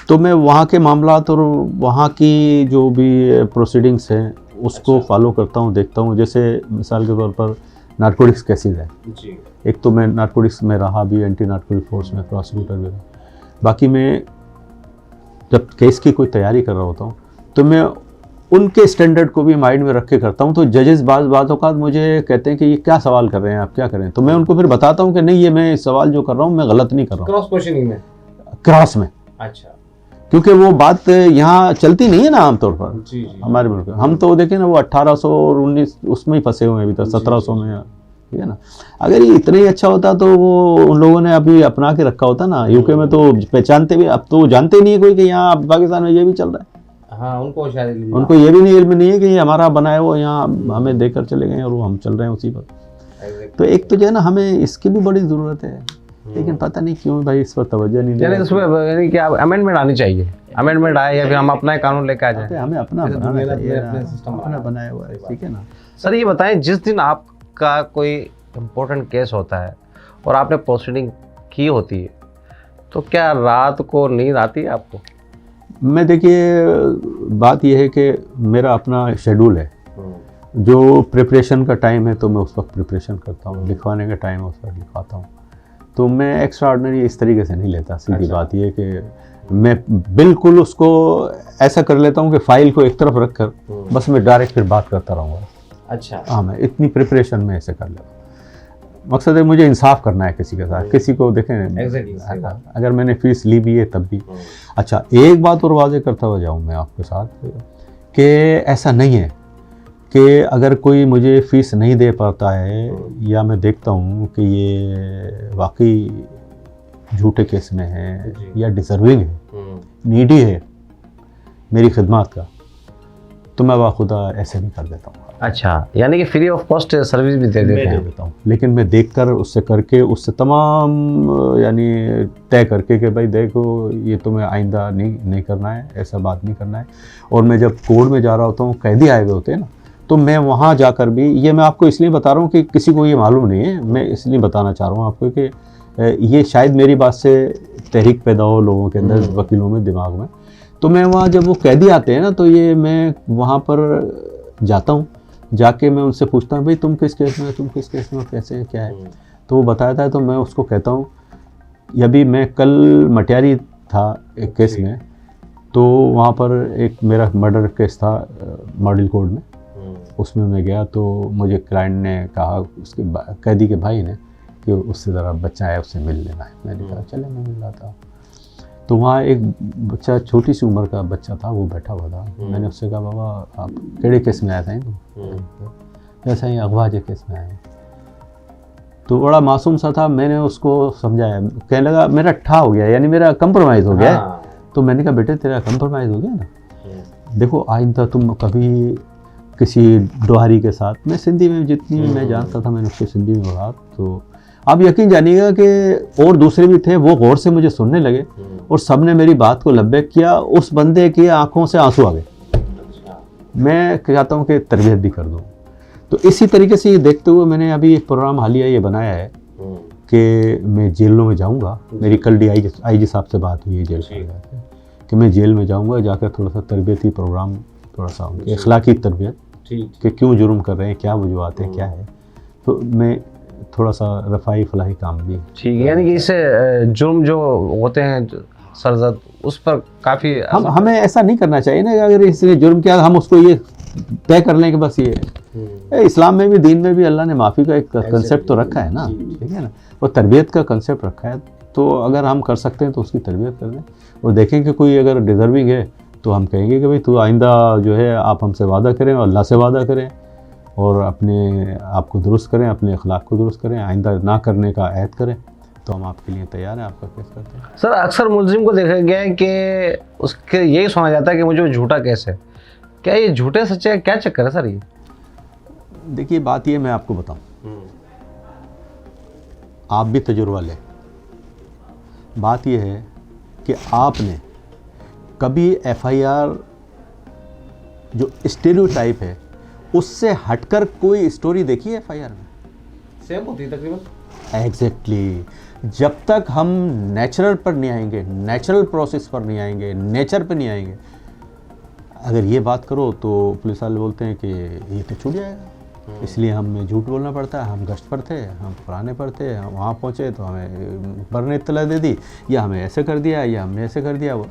तो मैं वहाँ के मामलात और वहाँ की जो भी प्रोसीडिंग्स हैं उसको फॉलो करता हूँ, देखता हूँ। जैसे मिसाल के तौर पर नारकोटिक्स केसेस है जी। एक तो मैं नारकोटिक्स में रहा भी, एंटी नारकोटिक फोर्स में प्रोसिक्यूटर भी रहा। बाकी मैं जब केस की कोई तैयारी कर रहा होता हूँ तो मैं उनके स्टैंडर्ड को भी माइंड में रख के करता हूँ। तो जजेस बाज़ औक़ात मुझे कहते हैं कि ये क्या सवाल कर रहे हैं आप, क्या करें? तो मैं उनको फिर बताता हूँ कि नहीं, ये मैं सवाल जो कर रहा हूँ मैं गलत नहीं कर रहा हूँ। क्रॉस क्वेश्चनिंग में, क्रॉस में। अच्छा। क्योंकि वो बात यहाँ चलती नहीं है ना आमतौर पर जी। हमारे मुल्क में। हम तो देखें ना, वो 1800 और 19 उसमें ही फंसे हुए हैं अभी तक, 1700 में, ठीक है ना। अगर ये इतना ही अच्छा होता तो वो उन लोगों ने अभी अपना के रखा होता ना। यूके में तो पहचानते भी, अब तो जानते ही नहीं है कोई कि यहाँ पाकिस्तान में ये भी चल रहा है। हाँ, उनको ये भी नहीं इल्म नहीं है कि ये हमारा बनाया हुआ यहाँ हमें देकर चले गए और वो हम चल रहे हैं उसी पर। तो एक तो जो है ना, हमें इसकी भी बड़ी ज़रूरत है, लेकिन पता नहीं क्यों भाई इस पर तवज्जो नहीं दे। यानी इसमें यानी कि अमेंडमेंट आनी चाहिए, अमेंडमेंट आए या फिर हम अपना कानून लेकर आ जाए। हमें अपना बनाना चाहिए, अपना बनाया हुआ है, ठीक है ना। सर ये बताएं, जिस दिन आपका कोई इम्पोर्टेंट केस होता है और आपने प्रोसीडिंग की होती है, तो क्या रात को नींद आती है आपको? मैं, देखिए बात यह है कि मेरा अपना शेड्यूल है। जो प्रिपरेशन का टाइम है तो मैं उस वक्त प्रिपरेशन करता हूँ, लिखवाने का टाइम है उस वक्त लिखवाता हूँ। तो मैं एक्स्ट्रा ऑर्डिनरी इस तरीके से नहीं लेता। सीधी बात यह है कि मैं बिल्कुल उसको ऐसा कर लेता हूँ कि फ़ाइल को एक तरफ रख कर बस मैं डायरेक्ट फिर बात करता रहूँगा। अच्छा। हाँ, मैं इतनी प्रिपरेशन में ऐसे कर लेता हूँ। मकसद है मुझे इंसाफ करना है किसी के साथ, किसी को देखें। अगर मैंने फ़ीस ली भी है तब भी। अच्छा, एक बात और वाज़े करता हुआ जाऊँ मैं आपके साथ कि ऐसा नहीं है कि अगर कोई मुझे फ़ीस नहीं दे पाता है या मैं देखता हूँ कि ये वाकई झूठे केस में है या डिज़र्विंग है, नीडी है मेरी खिदमत का, तो मैं बाखुदा ऐसे नहीं कर देता हूँ। अच्छा, यानी कि फ्री ऑफ कॉस्ट सर्विस भी दे देता हूँ। लेकिन मैं देखकर उससे करके उससे तमाम यानी तय करके कि भाई देखो ये तुम्हें आइंदा नहीं करना है, ऐसा बात नहीं करना है। और मैं जब कोर्ट में जा रहा होता हूँ, कैदी आए हुए होते हैं ना, तो मैं वहाँ जाकर भी, ये मैं आपको इसलिए बता रहा हूँ कि किसी को ये मालूम नहीं है, मैं इसलिए बताना चाह रहा हूँ आपको कि ये शायद मेरी बात से तहरीक पैदा हो लोगों के अंदर, वकीलों में, दिमाग में। तो मैं वहाँ जब वो कैदी आते हैं ना, तो ये मैं वहाँ पर जाता हूँ, जाके मैं उनसे पूछता हूँ भाई तुम किस केस में, तुम किस केस में, कैसे क्या है। तो वो बताता है तो मैं उसको कहता हूँ। अभी मैं कल मटियारी था एक केस में, तो वहाँ पर एक मेरा मर्डर केस था मॉडल कोड में, उसमें मैं गया तो मुझे क्लाइंट ने कहा, उसके कैदी के भाई ने कि उससे ज़रा बच्चा है उससे मिल लेना है। मैंने कहा चले, मैं मिल रहा था तो वहाँ एक बच्चा, छोटी सी उम्र का बच्चा था, वो बैठा हुआ था। मैंने उससे कहा बाबा आप केड़े केस में आया था? ऐसा ही अगवा जे केस में आए। तो बड़ा मासूम सा था, मैंने उसको समझाया, कहने लगा मेरा ठा हो गया, यानी मेरा कंप्रोमाइज़ हो गया है। तो मैंने कहा बेटे तेरा कंप्रोमाइज़ हो गया ना, देखो आइंदा तुम कभी किसी डोहारी के साथ, मैं सिंधी में जितनी मैं जानता था मैंने उसको सिंधी में बोला, तो आप यकीन जानिएगा कि और दूसरे भी थे, वो गौर से मुझे सुनने लगे और सबने मेरी बात को लब्बैक किया। उस बंदे की आंखों से आंसू आ गए। मैं चाहता हूँ कि तरबियत भी कर दूँ। तो इसी तरीके से ये देखते हुए मैंने अभी एक प्रोग्राम हालिया ये बनाया है कि मैं जेलों में जाऊँगा। मेरी कल DIG साहब से बात हुई है जेल कि मैं जेल में जाऊँगा, जाकर थोड़ा सा तरबियती प्रोग्राम, थोड़ा सा अखलाकी तरबियत कि क्यों जुर्म कर रहे हैं, क्या वजूहत है, क्या है। तो मैं थोड़ा सा रफ़ाई फलाही काम भी। ठीक है, यानी कि इससे जुर्म जो होते हैं सरजद, उस पर काफ़ी हमें ऐसा नहीं करना चाहिए ना, अगर इसने जुर्म किया हम उसको ये तय कर लें कि बस ये है। इस्लाम में भी, दीन में भी अल्लाह ने माफ़ी का एक कंसेप्ट तो रखा है ना, ठीक है ना, और तरबियत का कंसेप्ट रखा है। तो अगर हम कर सकते हैं तो उसकी तरबियत कर दें और देखें कि कोई अगर डिज़र्विंग है तो हम कहेंगे कि भाई तू आइंदा जो है आप हमसे वादा करें और अल्लाह से वादा करें और अपने आप को दुरुस्त करें, अपने अखलाक को दुरुस्त करें, आइंदा ना करने का ऐद करें, तो हम आपके लिए तैयार हैं, आपका केस करते हैं। सर अक्सर मुलजिम को देखा गया है कि उसके यही सुना जाता है कि मुझे झूठा केस है। क्या ये झूठे सच्चे का क्या चक्कर है सर? ये देखिए बात ये मैं आपको बताऊं, आप भी तजुर्बा लें। बात ये है कि आपने कभी FIR जो स्टेरियोटाइप है उससे हटकर कोई स्टोरी देखी है FIR में? सेम होती है तकरीबन। एग्जैक्टली। जब तक हम नेचुरल पर नहीं आएंगे, नेचुरल प्रोसेस पर नहीं आएंगे, नेचर पर नहीं आएंगे, अगर ये बात करो तो पुलिस वाले बोलते हैं कि ये तो छूट जाएगा। इसलिए हमें झूठ बोलना पड़ता है। हम गश्त पर थे, हम पुराने पर थे, हम वहाँ पहुँचे तो हमें पर ने इत्तला दे दी, या हमें ऐसे कर दिया या हमने ऐसे कर दिया। वो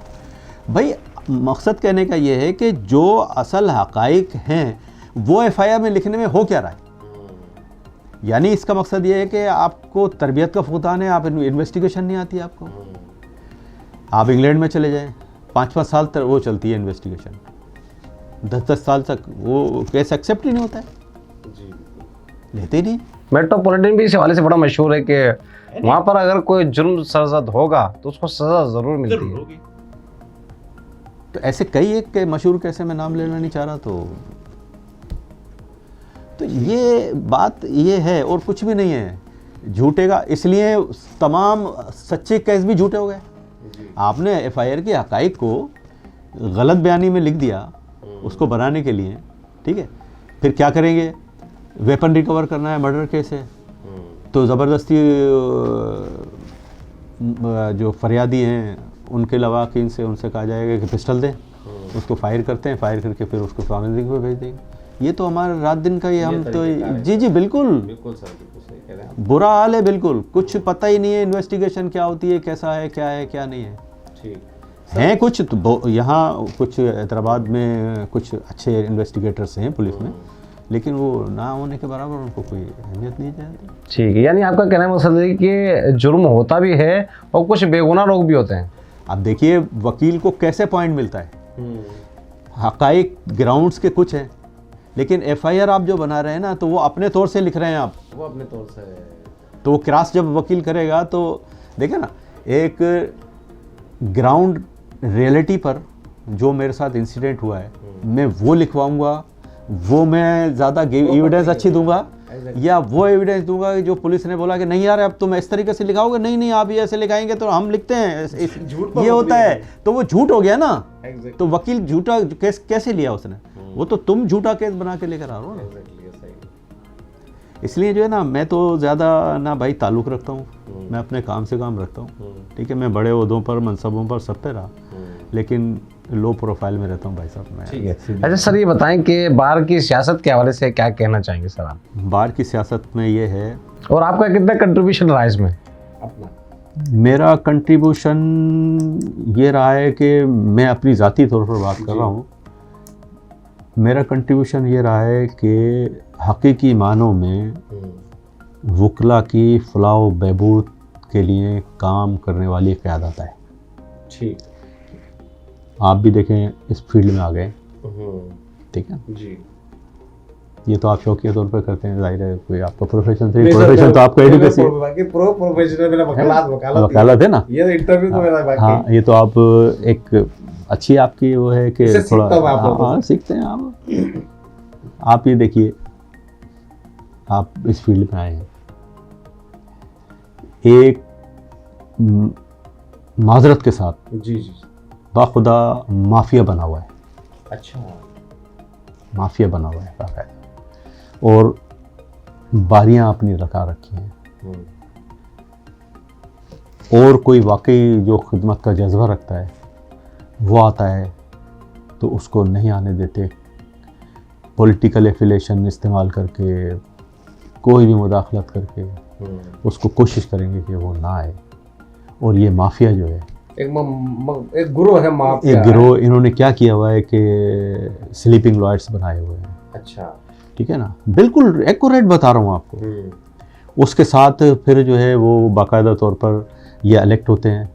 भाई मकसद कहने का ये है कि जो असल हक़ाइक़ हैं वो FIR में लिखने में हो क्या रहा है। यानी इसका मकसद ये है कि आपको तरबियत का फुक़दान है, आप इन्वेस्टिगेशन नहीं आती आपको। आप इंग्लैंड में चले जाएं, 5-5 साल तक वो चलती है इन्वेस्टिगेशन, 10-10 साल तक वो केस एक्सेप्ट ही नहीं होता है, लेते नहीं। मेट्रोपॉलिटन भी इस हवाले से बड़ा मशहूर है कि वहाँ पर अगर कोई जुर्म सरजद होगा तो उसको सज़ा ज़रूर मिलती है। तो ऐसे कई एक के मशहूर कैसे, मैं नाम लेना नहीं चाह रहा, तो ये बात ये है और कुछ भी नहीं है झूठे का। इसलिए तमाम सच्चे केस भी झूठे हो गए। आपने FIR के हक़ाइक़ को गलत बयानी में लिख दिया उसको बनाने के लिए, ठीक है। फिर क्या करेंगे, वेपन रिकवर करना है, मर्डर केस है, तो ज़बरदस्ती जो फरियादी हैं उनके लवाकिन से उनसे कहा जाएगा कि पिस्टल दें, उसको फायर करते हैं, फायर करके फिर उसको फार्मेसी पे भेज देंगे। ये तो हमारा रात दिन का ये हम तो जी बिल्कुल सर, बिल्कुल सही कह रहे हैं। बुरा हाल है, बिल्कुल कुछ पता ही नहीं है इन्वेस्टिगेशन क्या होती है, कैसा है, क्या नहीं है। ठीक हैं कुछ तो यहाँ कुछ हैदराबाद में कुछ अच्छे इन्वेस्टिगेटर्स हैं पुलिस में, लेकिन वो ना होने के बराबर उनको कोई अहमियत नहीं जाती। ठीक है, यानी आपका कहना मकसद है कि जुर्म होता भी है और कुछ बेगुनाह लोग भी होते हैं। अब देखिए वकील को कैसे पॉइंट मिलता है, हक़ाइक़ ग्राउंड्स के कुछ हैं, लेकिन FIR आप जो बना रहे हैं ना तो वो अपने तौर से लिख रहे हैं आप, वो अपने तौर से, तो वो क्रॉस जब वकील करेगा तो देखे ना, एक ग्राउंड रियलिटी पर जो मेरे साथ इंसिडेंट हुआ है मैं वो लिखवाऊंगा, वो मैं ज़्यादा एविडेंस अच्छी दूंगा, या वो एविडेंस दूंगा जो पुलिस ने बोला कि नहीं यार अब तुम इस तरीके से लिखाओगे, नहीं आप ये ऐसे लिखाएंगे तो हम लिखते हैं ये होता है, तो वो झूठ हो गया ना। तो वकील झूठा केस कैसे लिया उसने, वो तो तुम झूठा केस बना के लेकर आ रहे हो ना। इसलिए जो है ना, मैं तो ज़्यादा ना भाई ताल्लुक़ रखता हूँ, मैं अपने काम से काम रखता हूँ, ठीक है। मैं बड़े ओहदों पर, मनसबों पर, सब पे रहा, लेकिन लो प्रोफाइल में रहता हूँ भाई साहब मैं। ठीक है। अच्छा सर ये बताएं कि बार की सियासत के हवाले से क्या कहना चाहेंगे सर आप? बार की सियासत में ये है, और आपका कितना कंट्रीब्यूशन रहा इसमें अपना? मेरा कंट्रीब्यूशन ये रहा है कि मैं अपनी ज़ाती तौर पर बात कर रहा हूँ, मेरा कंट्रीब्यूशन ये रहा है कि हकीकी मानों में वकला की फलाह बहबूद के लिए काम करने वाली क़यादत है। ठीक। आप भी देखें इस फील्ड में आ गए, ठीक है जी। ये तो आप शौकिया तौर पर करते हैं, जाहिर है कोई आपका प्रोफेशन थे, प्रोफेशन तो आपका एजुकेशन बाकी प्रोफेशनल मेरा वकालत है ना। ये इंटरव्यू तो मेरा बाकी। हाँ, ये तो आप एक अच्छी आपकी वो है कि इससे थोड़ा सीखता हूँ आप लोगों हाँ से। सीखते हैं आप ये देखिए, आप इस फील्ड में आए हैं, एक माजरत के साथ जी जी। बाखुदा माफिया बना हुआ है, अच्छा। माफिया बना हुआ है बाकायदा, और बारियां अपनी लगा रखी हैं, और कोई वाकई जो खिदमत का जज्बा रखता है वो आता है तो उसको नहीं आने देते, पॉलिटिकल एफिलेशन इस्तेमाल करके, कोई भी मुदाखलत करके उसको कोशिश करेंगे कि वो ना आए। और ये माफिया जो है एक गिरोह है माफिया, एक गिरोह, इन्होंने क्या किया हुआ है कि स्लीपिंग लॉयर्स बनाए हुए हैं। अच्छा। ठीक है ना, बिल्कुल एक्यूरेट बता रहा हूँ आपको। उसके साथ फिर जो है वो बाकायदा तौर पर ये इलेक्ट होते हैं।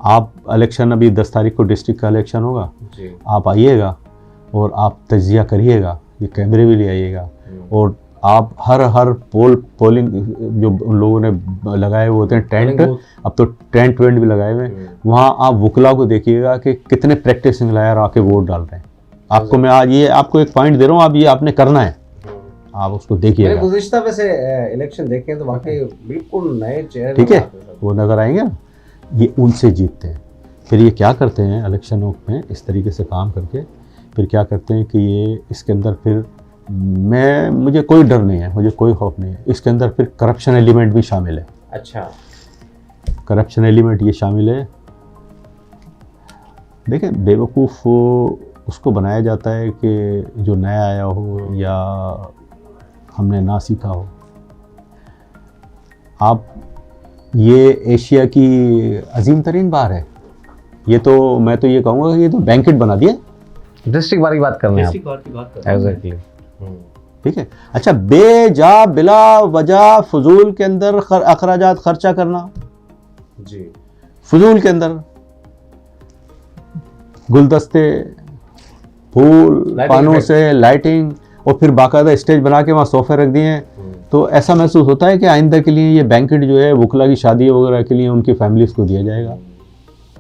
आप इलेक्शन, अभी 10 तारीख को डिस्ट्रिक्ट का इलेक्शन होगा जी। आप आइएगा और आप तजिया करिएगा, ये कैमरे भी ले आइएगा, और आप हर पोलिंग जो उन लोगों ने लगाए हुए होते हैं टेंट, अब तो टेंट वेंट भी लगाए हुए हैं, वहाँ आप वकला को देखिएगा कि कितने प्रैक्टिसिंग लायर आके वोट डाल रहे हैं। आपको मैं आज ये आपको एक पॉइंट दे रहा हूँ, आप ये आपने करना है, आप उसको देखिएगा। गुज़िश्ता वैसे इलेक्शन देखें तो वाकई बिल्कुल नए चेहरे, ठीक है, वो नज़र आएंगे ना, ये उनसे जीतते हैं। फिर ये क्या करते हैं इलेक्शनों में इस तरीके से काम करके, फिर क्या करते हैं कि ये इसके अंदर फिर मुझे कोई डर नहीं है, मुझे कोई खौफ नहीं है, इसके अंदर फिर करप्शन एलिमेंट भी शामिल है। अच्छा। करप्शन एलिमेंट ये शामिल है। देखें, बेवकूफ़ उसको बनाया जाता है कि जो नया आया हो या हमने ना सीखा हो। आप ये एशिया की अजीम तरीन बार है, ये तो मैं तो ये कहूँगा कि ये तो बैंकेट बना दिया। डिस्ट्रिक्ट बार की बात कर रहे हैं आप, एग्जैक्टली। ठीक है। अच्छा, बेजा बिला वजह फजूल के अंदर अखराजात खर्चा करना जी, फजूल के अंदर गुलदस्ते, फूल, पानों से लाइटिंग, और फिर बाकायदा स्टेज बना के वहाँ सोफे रख दिए हैं, तो ऐसा महसूस होता है कि आइंदा के लिए ये बैंकेट जो है वकला की शादी वगैरह के लिए उनकी फैमिलीज को दिया जाएगा।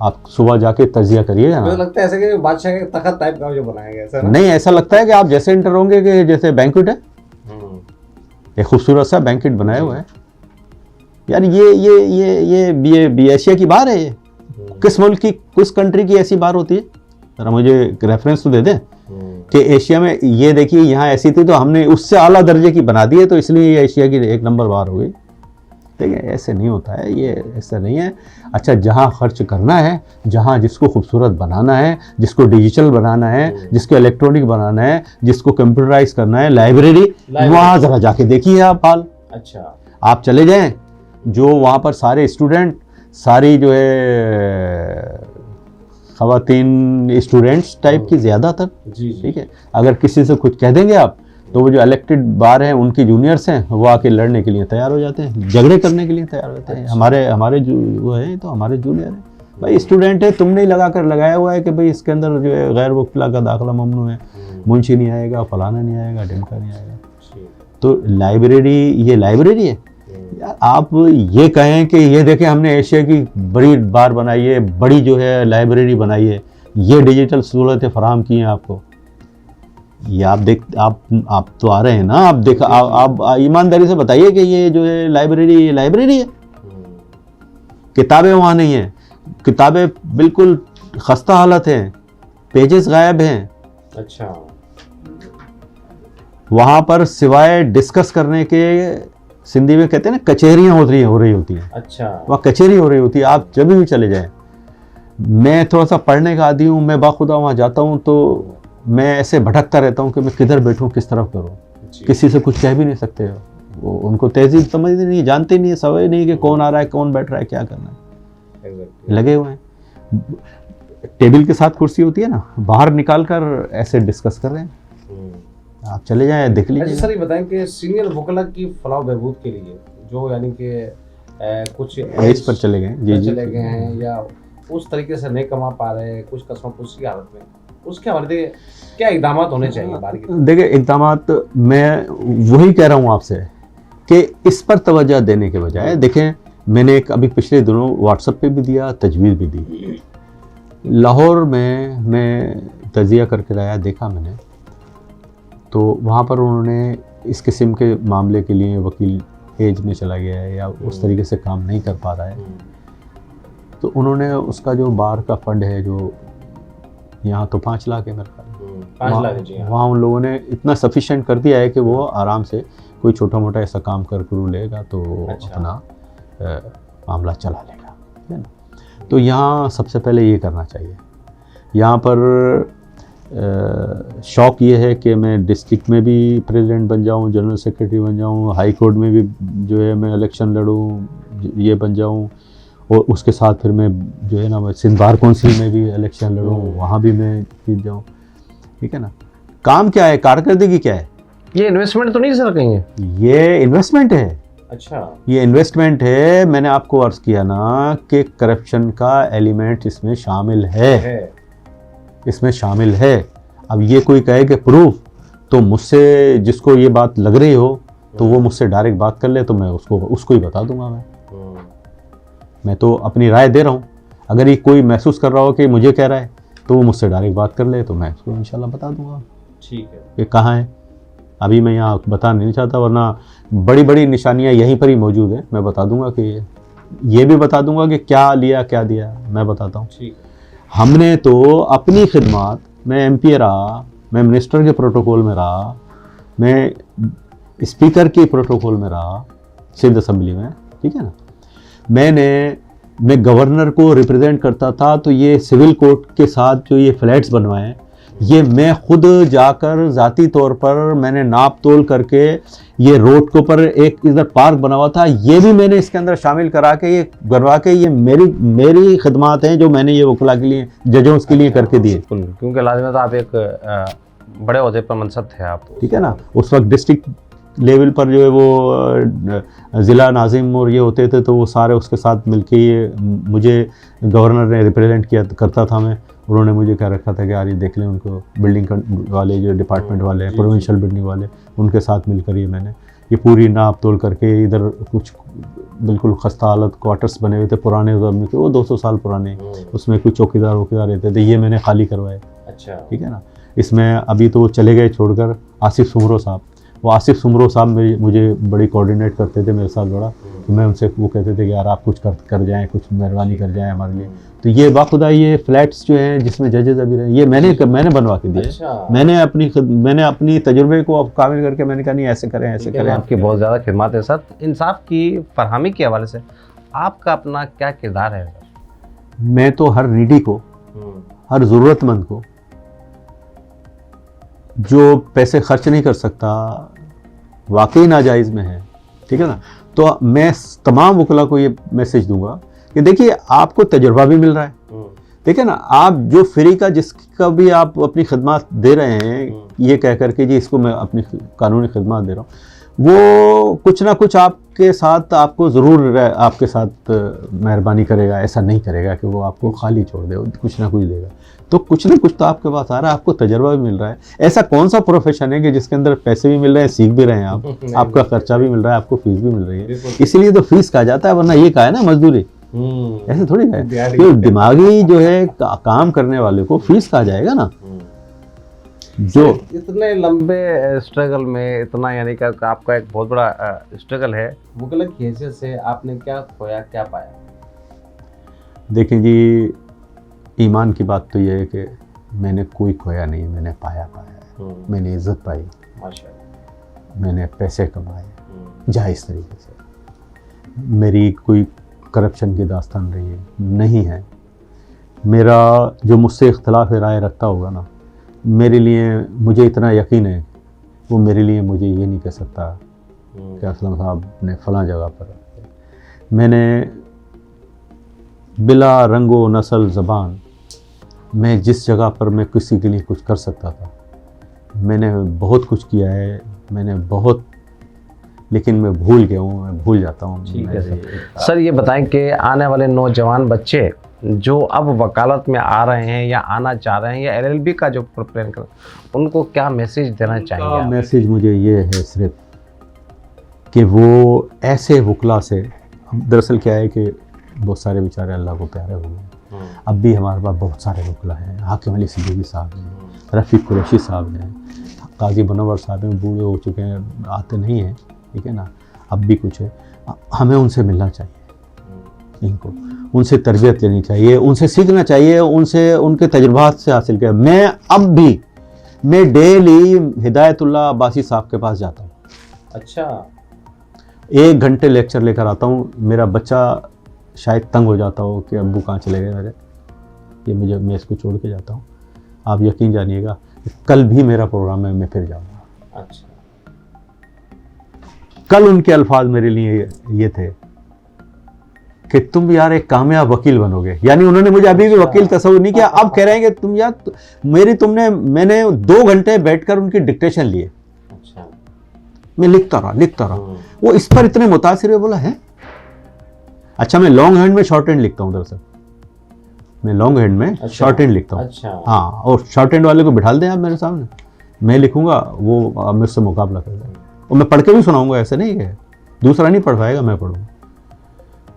आप सुबह जाके तजिया करिएगा ना, मुझे लगता है ऐसा कि बादशाह के तखत टाइप का जो बनाया गया है, नहीं ऐसा लगता है कि आप जैसे इंटर होंगे कि जैसे बैंकेट है, एक खूबसूरत सा बैंकेट बनाया हुआ है। यार ये एशिया की बार है, ये किस मुल्क की, किस कंट्री की ऐसी बार होती है? जरा मुझे रेफरेंस तो दे दें कि एशिया में ये देखिए यहाँ ऐसी थी तो हमने उससे आला दर्जे की बना दी है, तो इसलिए ये एशिया की 1 नंबर बार हो गई। ठीक है, ऐसे नहीं होता है, ये ऐसा नहीं है। अच्छा, जहाँ खर्च करना है, जहाँ जिसको खूबसूरत बनाना है, जिसको डिजिटल बनाना है, जिसको इलेक्ट्रॉनिक बनाना है, जिसको कंप्यूटराइज करना है, लाइब्रेरी, वहाँ ज़रा जाके देखिए आप हाल। अच्छा, आप चले जाएं, जो वहाँ पर सारे स्टूडेंट, सारी जो है ख़वातीन स्टूडेंट्स टाइप की ज़्यादातर, ठीक है, अगर किसी से कुछ कह देंगे आप तो वो जो इलेक्टेड बार हैं उनकी जूनियर्स हैं वो आके लड़ने के लिए तैयार हो जाते हैं, झगड़े करने के लिए तैयार होते हैं। हमारे जो वो है तो हमारे जूनियर हैं, भाई स्टूडेंट है, तुमने ही लगाया हुआ है कि भाई इसके अंदर जो है गैर वकला का दाखिला ममनू है, मुंशी नहीं आएगा, फलाना नहीं आएगा, ढिमका नहीं आएगा। तो लाइब्रेरी, ये लाइब्रेरी है यार। आप ये कहें कि ये देखें हमने एशिया की बड़ी बार बनाई है, बड़ी जो है लाइब्रेरी बनाई है, ये डिजिटल सहूलतें फराहम की हैं आपको, ये आप तो आ रहे हैं ना, आप देखा, आप ईमानदारी से बताइए कि ये जो है लाइब्रेरी है। किताबें वहाँ नहीं है, किताबें बिल्कुल खस्ता हालत हैं, पेजेस गायब हैं। अच्छा, वहाँ पर सिवाय डिस्कस करने के, सिंधी में कहते हैं ना, कचहरियाँ हो रही होती हैं। अच्छा, वहाँ कचहरी हो रही होती है, आप जब भी चले जाएं। मैं थोड़ा सा पढ़ने का आदी हूँ, मैं बाखुदा वहाँ जाता हूँ तो मैं ऐसे भटकता रहता हूँ कि मैं किधर बैठूँ, किस तरफ करूँ, किसी से कुछ कह भी नहीं सकते हो, वो उनको तहजीब समझते नहीं, जानते नहीं है, समझ नहीं कि कौन आ रहा है, कौन बैठ रहा है, क्या करना है, लगे हुए हैं। टेबल के साथ कुर्सी होती है ना, बाहर निकाल कर ऐसे डिस्कस कर रहे हैं, आप चले जाएं, देख अच्छा लीजिए। सर ये बताएं कि सीनियर वकला की फलाह बहबूद के लिए जो यानी कि कुछ एज पर चले गए, जी जी, चले गए हैं या उस तरीके से नहीं कमा पा रहे हैं, कुछ कसमपुशी की हालत में, उसके हवाले से क्या इकदाम होने चाहिए बाहर की? देखिए इक़दामात, मैं वही कह रहा हूँ आपसे कि इस पर तवज्जो देने के बजाय, देखें मैंने एक अभी पिछले दिनों व्हाट्सएप पे भी दिया, तजवीज़ भी दी। लाहौर में मैं तजिया करके लाया, देखा मैंने, तो वहाँ पर उन्होंने इस किस्म के मामले के लिए वकील एज में चला गया है या उस तरीके से काम नहीं कर पा रहा है, तो उन्होंने उसका जो बार का फंड है जो यहाँ तो 5 लाख है मेरे ख्याल, 5 लाख जी हाँ। वहाँ उन लोगों ने इतना सफिशिएंट कर दिया है कि वो आराम से कोई छोटा मोटा ऐसा काम कर करू लेगा तो अच्छा। अपना मामला चला लेगा, है ना। तो यहाँ सबसे पहले ये करना चाहिए। यहाँ पर शौक़ ये है कि मैं डिस्ट्रिक्ट में भी प्रेसिडेंट बन जाऊँ, जनरल सेक्रेटरी बन जाऊँ, हाई कोर्ट में भी जो है मैं इलेक्शन लड़ूँ, ये बन जाऊँ, और उसके साथ फिर मैं जो है ना मैं सिंध बार काउंसिल में भी इलेक्शन लड़ूँ, वहाँ भी मैं जीत जाऊँ, ठीक है ना। काम क्या है, कारकर्दगी क्या है? ये इन्वेस्टमेंट तो नहीं सर कहीं है? ये इन्वेस्टमेंट है। अच्छा, ये इन्वेस्टमेंट है। मैंने आपको अर्ज़ किया ना कि करप्शन का एलिमेंट इसमें शामिल है, इसमें शामिल है। अब ये कोई कहे कि प्रूफ, तो मुझसे जिसको ये बात लग रही हो तो वो मुझसे डायरेक्ट बात कर ले, तो मैं उसको ही बता दूंगा। मैं तो अपनी राय दे रहा हूँ। अगर ये कोई महसूस कर रहा हो कि मुझे कह रहा है तो वो मुझसे डायरेक्ट बात कर ले, तो मैं उसको इंशाल्लाह बता दूंगा। ठीक है। ये कहाँ है अभी मैं यहाँ बता नहीं चाहता, वरना बड़ी बड़ी निशानियाँ यहीं पर ही मौजूद हैं। मैं बता दूंगा कि ये भी बता दूंगा कि क्या लिया क्या दिया, मैं बताता हूँ। ठीक है। हमने तो अपनी खिदमत, मैं MP रहा, मैं मिनिस्टर के प्रोटोकॉल में रहा, मैं स्पीकर के प्रोटोकॉल में रहा सिंध असेंबली में, ठीक है ना। मैं गवर्नर को रिप्रेजेंट करता था, तो ये सिविल कोर्ट के साथ जो ये फ्लैट्स बनवाए, ये मैं खुद जाकर ज़ाती तौर पर मैंने नाप तोल करके ये रोड के ऊपर एक इधर पार्क बना हुआ था, ये भी मैंने इसके अंदर शामिल करा के ये बनवा के, ये मेरी खिदमात हैं जो मैंने ये वकला के लिए, जजों के लिए करके दिए। क्योंकि लाजमत आप एक बड़े ओहदे पर मनसब थे आप, ठीक है ना। उस वक्त डिस्ट्रिक्ट लेवल पर जो है वो ज़िला नाजिम और ये होते थे, तो वो सारे उसके साथ मिलके ये मुझे गवर्नर ने रिप्रेजेंट किया करता था। मैं, उन्होंने मुझे कह रखा था कि यार ये देख लें उनको, बिल्डिंग वाले जो डिपार्टमेंट वाले हैं, प्रोविंशियल बिल्डिंग वाले, उनके साथ मिलकर ये मैंने ये पूरी नाप तोल करके, इधर कुछ बिल्कुल खस्ता हालत क्वार्टर्स बने हुए थे पुराने ज़माने के, वो 200 साल पुराने, उसमें कुछ चौकीदार वकीदार रहते थे, ये मैंने खाली करवाए। अच्छा, ठीक है ना। इसमें अभी तो वो चले गए छोड़कर आसिफ सुमरो साहब। वो आसिफ सुमरो साहब मुझे बड़ी कोऑर्डिनेट करते थे मेरे साथ बड़ा, कि मैं उनसे वो कहते थे कि यार आप कुछ कर जाएं, कुछ मेहरबानी कर जाएं हमारे लिए। तो ये बाखुदा ये फ्लैट्स जो हैं जिसमें जजेस अभी रहे, ये मैंने बनवा के दिए। अच्छा। मैंने अपनी तजुर्बे को अब कामिल करके मैंने कहा नहीं ऐसे करें ऐसे करें। आपकी बहुत ज़्यादा खिदमत है सर। इंसाफ की फरहमी के हवाले से आपका अपना क्या किरदार है सर? मैं तो हर नीडी को, हर ज़रूरतमंद को, जो पैसे खर्च नहीं कर सकता, वाकई नाजायज़ में है, ठीक है ना, तो मैं तमाम वकला को ये मैसेज दूंगा कि देखिए आपको तजुर्बा भी मिल रहा है, ठीक है ना। आप जो फ्री का जिसका भी आप अपनी खिदमत दे रहे हैं, ये कह करके जी इसको मैं अपनी कानूनी खिदमत दे रहा हूँ, वो कुछ ना कुछ आपके साथ, आपको ज़रूर आपके साथ मेहरबानी करेगा। ऐसा नहीं करेगा कि वो आपको खाली छोड़ दे, कुछ ना कुछ देगा। तो कुछ ना कुछ तो आपके पास आ रहा है, आपको तजर्बा भी मिल रहा है। ऐसा कौन सा प्रोफेशन है कि जिसके अंदर पैसे भी मिल रहे हैं, सीख भी रहे हैं आप, आपका खर्चा भी मिल रहा है, आपको फीस भी मिल रही है। इसीलिए तो फीस कहा जाता है, वरना ये कहा है ना मजदूरी, ऐसे थोड़ी है। तो दिमागी जो है काम करने वाले को फीस कहा जाएगा ना। जो इतने लंबे स्ट्रगल में इतना, यानी कि आपका एक बहुत बड़ा स्ट्रगल है, वकील की हैसियत से आपने क्या खोया क्या पाया? देखिए जी, ईमान की बात तो ये है कि मैंने कोई खोया नहीं, मैंने पाया है। मैंने इज्जत पाई, माशाअल्लाह, मैंने पैसे कमाए जायज़ तरीके से। मेरी कोई करप्शन की दास्तान रही है नहीं है। मेरा जो मुझसे इख्तलाफ राय रखता होगा ना, मेरे लिए, मुझे इतना यकीन है, वो मेरे लिए मुझे ये नहीं कह सकता कि असलम साहब ने फ़लाँ जगह पर। मैंने बिला रंगो नस्ल ज़बान, मैं जिस जगह पर मैं किसी के लिए कुछ कर सकता था, मैंने बहुत कुछ किया है, मैंने बहुत, लेकिन मैं भूल गया हूँ, मैं भूल जाता हूँ। ठीक है सर, ये बताएं कि आने वाले नौजवान बच्चे जो अब वकालत में आ रहे हैं या आना चाह रहे हैं या एलएलबी का जो प्लान कर, उनको क्या मैसेज देना चाहिए आप? मैसेज मुझे ये है सिर्फ कि वो ऐसे वकला से, दरअसल क्या है कि बहुत सारे बेचारे अल्लाह को प्यारे हो गए, अब भी हमारे पास बहुत सारे वकला हैं। हाकिम अली सिद्दीकी साहब हैं, रफ़ीक कुरैशी साहब हैं, काजी मुनव्वर साहब हैं, बूढ़े हो चुके हैं, आते नहीं हैं, ठीक है ना, अब भी कुछ है। हमें उनसे मिलना चाहिए, इनको उनसे तरबियत लेनी चाहिए, उनसे सीखना चाहिए, उनसे उनके तजुर्बात से हासिल किया। मैं डेली हिदायतुल्लाह अब्बासी साहब के पास जाता हूँ। अच्छा, 1 घंटे लेक्चर लेकर आता हूँ। मेरा बच्चा शायद तंग हो जाता हो कि अब्बू कहाँ चले गए मेरे, मैं इसको छोड़ के जाता हूँ। आप यकीन जानिएगा, कल भी मेरा प्रोग्राम है, मैं फिर जाऊँगा। अच्छा, कल उनके अल्फाज मेरे लिए ये थे कि तुम यार एक कामयाब वकील बनोगे। यानी उन्होंने मुझे अभी भी वकील तस्वीर नहीं किया, अब कह रहे हैं कि तुम यार मैंने 2 घंटे बैठकर उनकी डिक्टेशन लिए। अच्छा, मैं लिखता रहा। वो इस पर इतने मुतासिर हुए, बोला है अच्छा मैं लॉन्ग हैंड में शॉर्ट हैंड लिखता हूँ। दरअसल मैं लॉन्ग हैंड में शॉर्ट हैंड लिखता हूँ। अच्छा, हाँ, और शॉर्ट हैंड वाले को बिठा दें आप मेरे सामने, मैं लिखूंगा, वो मुझसे मुकाबला कर देगा, और मैं पढ़ के भी सुनाऊंगा। ऐसे नहीं है दूसरा नहीं पढ़ पाएगा, मैं पढ़ूंगा।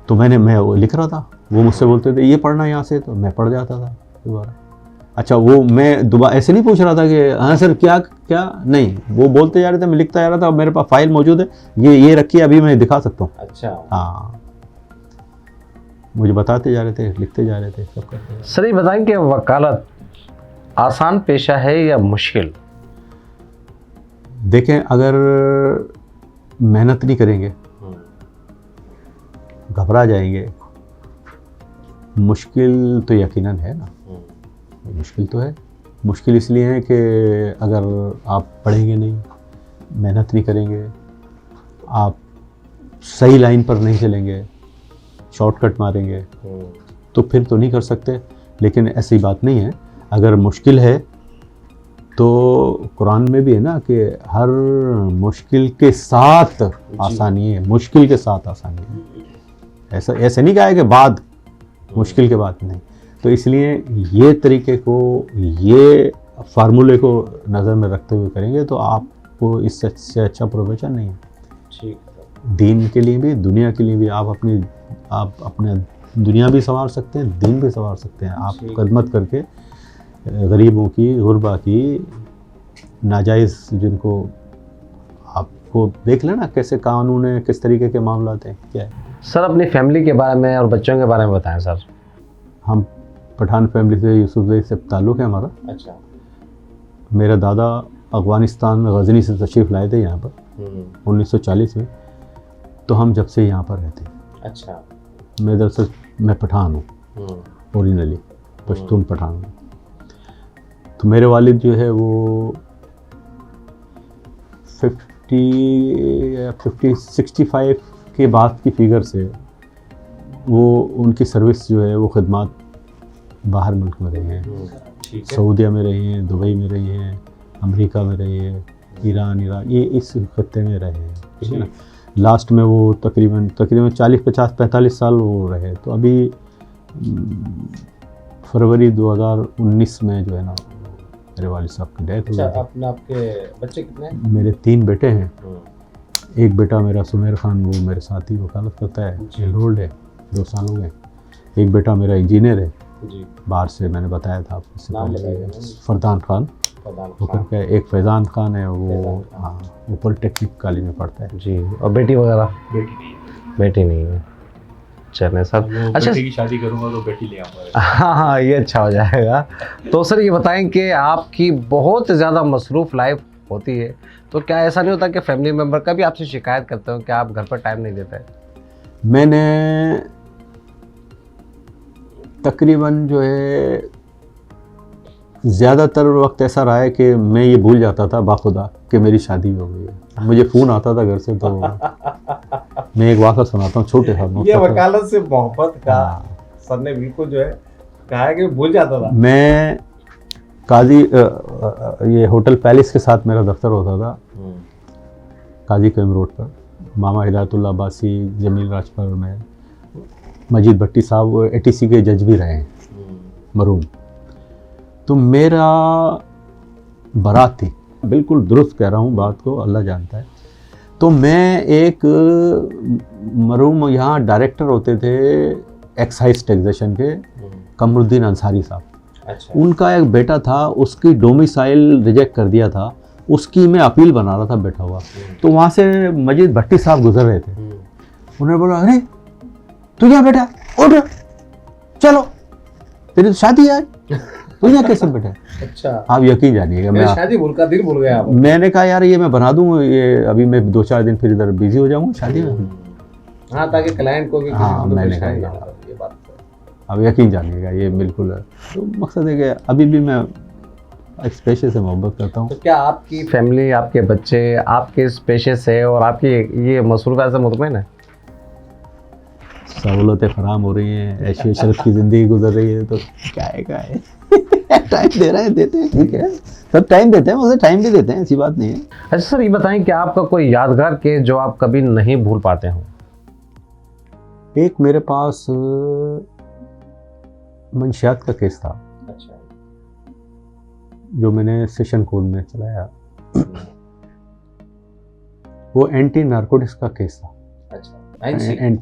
तो मैं वो लिख रहा था, वो मुझसे बोलते थे ये पढ़ना यहाँ से, तो मैं पढ़ जाता था दोबारा। अच्छा, वो मैं दोबारा ऐसे नहीं पूछ रहा था कि हाँ सर क्या नहीं, वो बोलते जा रहे थे, मैं लिखता जा रहा था। मेरे पास फाइल मौजूद है, ये रखिए, अभी मैं दिखा सकता हूँ। अच्छा, हाँ, मुझे बताते जा रहे थे, लिखते जा रहे थे, सब करते जा रहे थे। सर ये बताएं कि वकालत आसान पेशा है या मुश्किल? देखें, अगर मेहनत नहीं करेंगे, घबरा जाएंगे, मुश्किल तो यकीनन है ना, मुश्किल तो है। मुश्किल इसलिए है कि अगर आप पढ़ेंगे नहीं, मेहनत नहीं करेंगे, आप सही लाइन पर नहीं चलेंगे, शॉर्टकट मारेंगे, तो फिर तो नहीं कर सकते। लेकिन ऐसी बात नहीं है, अगर मुश्किल है तो कुरान में भी है ना कि हर मुश्किल के साथ आसानी है, मुश्किल के साथ आसानी है। ऐसे नहीं कहा है कि बाद मुश्किल के बाद नहीं। तो इसलिए ये तरीके को, ये फार्मूले को नज़र में रखते हुए करेंगे तो आपको इससे अच्छा प्रोफेशन नहीं है। ठीक, दीन के लिए भी, दुनिया के लिए भी। आप अपने दुनिया भी संवार सकते हैं, दीन भी संवार सकते हैं। आप खिदमत करके गरीबों की, गुरबा की, नाजायज़ जिनको, आपको देख लेना कैसे कानून है, किस तरीके के मामला हैं, क्या है। सर अपनी फैमिली के बारे में और बच्चों के बारे में बताएं सर। हम पठान फैमिली से, यूसुफ से ताल्लुक़ है हमारा। अच्छा, मेरा दादा अफ़गानिस्तान में गज़नी से तशरीफ़ लाए थे यहाँ पर 1940 में, तो हम जब से यहाँ पर रहते हैं। अच्छा, मैं दरअसल मैं पठान हूँ, ओरिजिनली पश्तून पठान हूँ। तो मेरे वालिद जो है वो 65 के बाद की फिगर से वो उनकी सर्विस जो है वो खिदमत बाहर मुल्क में रही हैं, सऊदीया में रही हैं, दुबई में रही हैं, अमेरिका में रही है, ईरान, ये इस खत्ते में रहे हैं, ठीक है ना। लास्ट में वो तकरीबन 40, 50, 45 साल वो रहे। तो अभी फरवरी 2019 में जो है ना मेरे वालिद साहब की डेथ हो गई। आपके बच्चे कितने हैं? मेरे 3 बेटे हैं। एक बेटा मेरा सुमेर खान, वो मेरे साथ ही वकालत करता है, एनरोल्ड है, 2 साल हो गए। एक बेटा मेरा इंजीनियर है जी, बाहर से, मैंने बताया था आपको, फरदान खान। हाँ, करके एक फैज़ान खान है, वो हाँ वो पॉलिटेक्निक कॉलेज में पढ़ता है जी। और बेटी वगैरह? बेटी नहीं है। चले सर, अच्छा बेटी की शादी करूंगा तो बेटी ले आऊंगा। हाँ, ये अच्छा हो जाएगा। तो सर ये बताएं कि आपकी बहुत ज़्यादा मसरूफ़ लाइफ होती है, तो क्या ऐसा नहीं होता कि फैमिली मेम्बर कभी आपसे शिकायत करते हो कि आप घर पर टाइम नहीं देते? मैंने तकरीबन जो है ज़्यादातर वक्त ऐसा रहा है कि मैं ये भूल जाता था बाखुदा कि मेरी शादी हो गई है। मुझे फ़ोन आता था घर से, तो मैं एक वाक़ा सुनाता हूँ छोटे साहब। ये वकालत से मोहब्बत का सर ने बिल्कुल जो है कहा है कि भूल जाता था। मैं काजी ये होटल पैलेस के साथ मेरा दफ्तर होता था, काजी करीम रोड पर। मामा हिदायतुल्लाह अब्बासी, जमील राजपर में, मजीद भट्टी साहब एटीसी के जज भी रहे हैं, मरूम। तो मेरा बारात थी, बिल्कुल दुरुस्त कह रहा हूँ बात को, अल्लाह जानता है। तो मैं एक मरूम यहाँ डायरेक्टर होते थे एक्साइज टैक्सेशन के, कमरुद्दीन अंसारी साहब। अच्छा। उनका एक बेटा था, उसकी डोमिसाइल रिजेक्ट कर दिया था, उसकी मैं अपील बना रहा था बैठा हुआ। तो वहाँ से मजीद भट्टी साहब गुजर रहे थे। उन्होंने बोला, अरे तू यहाँ बेटा, उठ चलो, तेरी तो शादी है, तू यहाँ कैसे बैठा? अच्छा। आप यकीन जानिएगा, मैं शादी भूल का दिन भूल गया आप। मैंने कहा यार ये मैं बना दूँ, ये अभी मैं 2-4 दिन फिर इधर बिजी हो जाऊँगा शादी में। हाँ, ताकि क्लाइंट को भी हाँ, मैंने कहा ये बात अब यकीन जानिएगा ये बिल्कुल है। तो मकसद है कि अभी भी मैं एक पेशे से मोहब्बत करता हूँ। तो क्या आपकी फैमिली, आपके बच्चे आपके इस पेशे से और आपकी ये मसरूफियत से मुतमईन है? सहूलतें फराम हो रही हैं, ऐशी शरफ की ज़िंदगी गुजर रही है, तो क्या है टाइम दे रहे हैं, देते हैं, ठीक है, सब टाइम देते हैं, मुझे टाइम भी देते हैं, ऐसी बात नहीं है। अच्छा सर, ये बताएं कि आपका कोई यादगार केस जो आप कभी नहीं भूल पाते हो? एक मेरे पास मंशियात का केस था। अच्छा। जो मैंने सेशन कोर्ट में चलाया, वो एंटी नारकोटिक्स का केस था। अच्छा।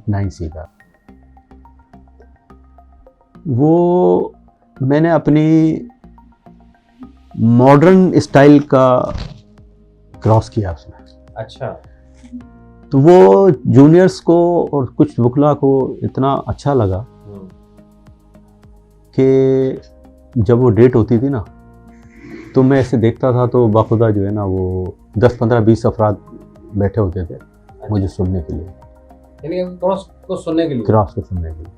9C का। वो मैंने अपनी मॉडर्न स्टाइल का क्रॉस किया उसमें। अच्छा। तो वो जूनियर्स को और कुछ वकला को इतना अच्छा लगा कि जब वो डेट होती थी ना, तो मैं ऐसे देखता था तो बाखुदा जो है ना, वो 10, 15, 20 अफराद बैठे होते थे मुझे सुनने के लिए, यानी क्रॉस को सुनने के लिए। क्रॉस को सुनने के लिए।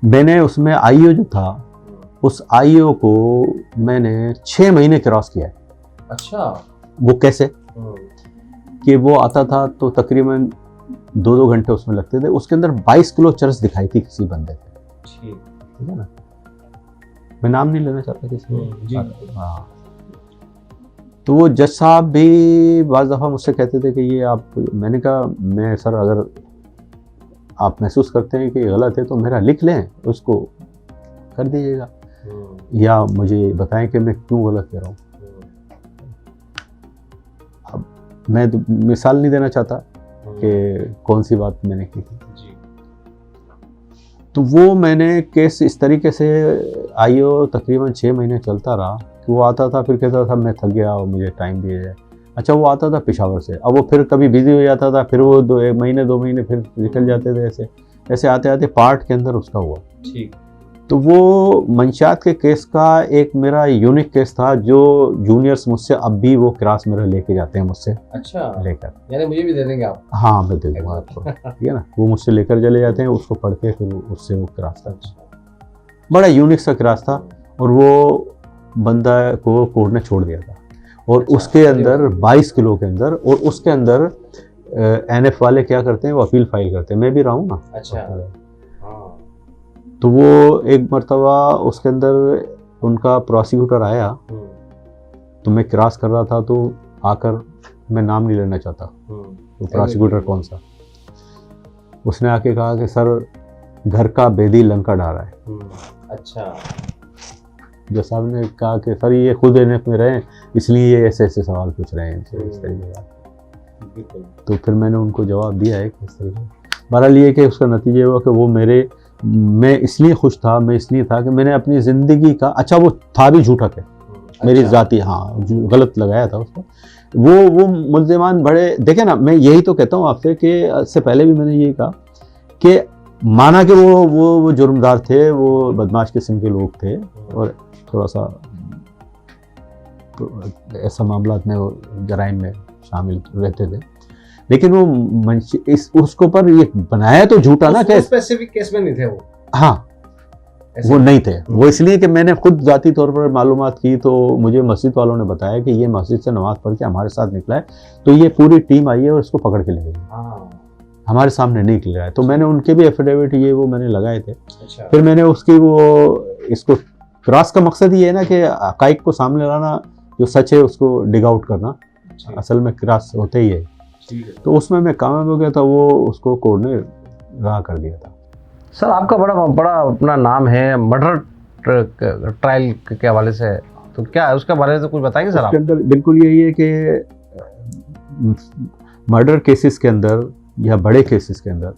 मैंने उसमें आईओ जो था, उस आईओ को मैंने 6 महीने क्रॉस किया है। अच्छा। वो कैसे कि वो आता था तो तकरीबन 2-2 घंटे उसमें लगते थे। उसके अंदर 22 किलो चरस दिखाई थी किसी बंदे पे, ठीक है ना, मैं नाम नहीं लेना चाहता किसी जी। हाँ। तो वो जज साहब भी बाज़ दफ़ा मुझसे कहते थे कि ये आप, मैंने कहा मैं सर अगर आप महसूस करते हैं कि गलत है तो मेरा लिख लें, उसको कर दीजिएगा, या मुझे बताएं कि मैं क्यों गलत कह रहा हूँ। अब मैं तो मिसाल नहीं देना चाहता कि कौन सी बात मैंने की थी। तो वो मैंने केस इस तरीके से आईओ तकरीबन 6 महीने चलता रहा कि वो आता था, फिर कहता था मैं थक गया और मुझे टाइम दिया जाए। अच्छा, वो आता था पेशावर से, अब वो फिर कभी बिजी हो जाता था, फिर वो 2 महीने फिर निकल जाते थे। ऐसे ऐसे आते आते पार्ट के अंदर उसका हुआ। ठीक। तो वो मंशियात के केस का एक मेरा यूनिक केस था, जो जूनियर्स मुझसे अब भी वो क्रॉस मेरा लेके जाते हैं मुझसे। अच्छा। लेकर, यानी मुझे भी दे देंगे आप? हाँ मैं दे दूँगा आपको, ठीक है ना। वो मुझसे लेकर चले जाते हैं, उसको पढ़ के फिर उससे वो क्रॉस था। बड़ा यूनिक सा क्रॉस था, और वो बंदा को कोर्ट ने छोड़ दिया था। और अच्छा, उसके अंदर 22 किलो के अंदर, और उसके अंदर NF वाले क्या करते हैं, वो अपील फाइल करते हैं, मैं भी रहा हूँ ना। अच्छा। हाँ। तो वो एक मरतबा उसके अंदर उनका प्रोसिक्यूटर आया, तो मैं क्रॉस कर रहा था, तो आकर, मैं नाम नहीं लेना चाहता, तो प्रोसिक्यूटर कौन सा, उसने आके कहा कि सर घर का बेदी लंका डाला है। अच्छा। जो साहब ने कहा कि सर ये खुद NF में रहे, इसलिए ये ऐसे ऐसे सवाल पूछ रहे हैं इनसे, इस तरीके का। तो फिर मैंने उनको जवाब दिया है कि इस तरीके। बहरहाल ये कि उसका नतीजा हुआ कि वो मैं इसलिए खुश था, मैं इसलिए था कि मैंने अपनी ज़िंदगी का, अच्छा वो था भी झूठा है, मेरी ज़ाती, हाँ गलत लगाया था उसको। वो मुल्ज़िमान बड़े, देखे ना, मैं यही तो कहता हूँ आपसे कि इससे पहले भी मैंने यही कहा कि माना कि वो जुर्मदार थे, वो बदमाश किस्म के लोग थे, और थोड़ा सा तो ऐसा मामलात में, वो जराइम में शामिल रहते थे, लेकिन वो उसको पर ये बनाया तो झूठा ना, कि स्पेसिफिक केस में नहीं थे वो। हाँ, वो नहीं थे। वो इसलिए कि मैंने खुद ज़ाती तौर पर मालूमात की, तो मुझे मस्जिद वालों ने बताया कि ये मस्जिद से नमाज़ पढ़ के हमारे साथ निकला है, तो ये पूरी टीम आई है और इसको पकड़ के ले गई। हमारे सामने नहीं निकल रहा है। तो मैंने उनके भी एफिडेविट ये वो मैंने लगाए थे। अच्छा। फिर मैंने उसकी वो इसको क्रॉस का मकसद ये है ना कि हकाइक को सामने लाना, जो सच है उसको डिग आउट करना, असल में क्रॉस होते ही है। ठीक है। तो उसमें मैं कामयाब हो गया था, वो उसको कोर्ट ने रहा कर दिया था। सर आपका बड़ा बड़ा अपना नाम है मर्डर ट्रायल के हवाले से, तो क्या उसके बारे में कुछ बताएंगे सर आप? उसके अंदर बिल्कुल यही है कि मर्डर केसेस के अंदर या बड़े केसेस के अंदर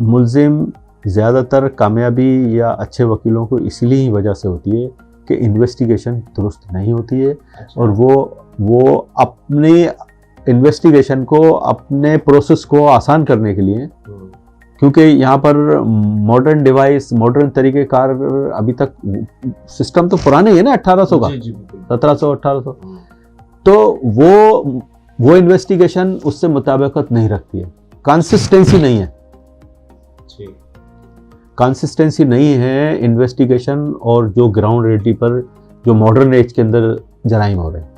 मुल्जिम ज़्यादातर कामयाबी या अच्छे वकीलों को इसलिए ही वजह से होती है कि इन्वेस्टिगेशन दुरुस्त नहीं होती है। अच्छा। और वो अपने इन्वेस्टिगेशन को, अपने प्रोसेस को आसान करने के लिए, क्योंकि यहाँ पर मॉडर्न डिवाइस, मॉडर्न तरीके कार, अभी तक सिस्टम तो पुराने ही है ना 1800 का, 1700 1800, तो वो इन्वेस्टिगेशन उससे मुताबिकत नहीं रखती है, कंसिस्टेंसी नहीं है। कंसिस्टेंसी नहीं है इन्वेस्टिगेशन और जो ग्राउंड रियलिटी पर जो मॉडर्न एज के अंदर जराइम हो रहे हैं।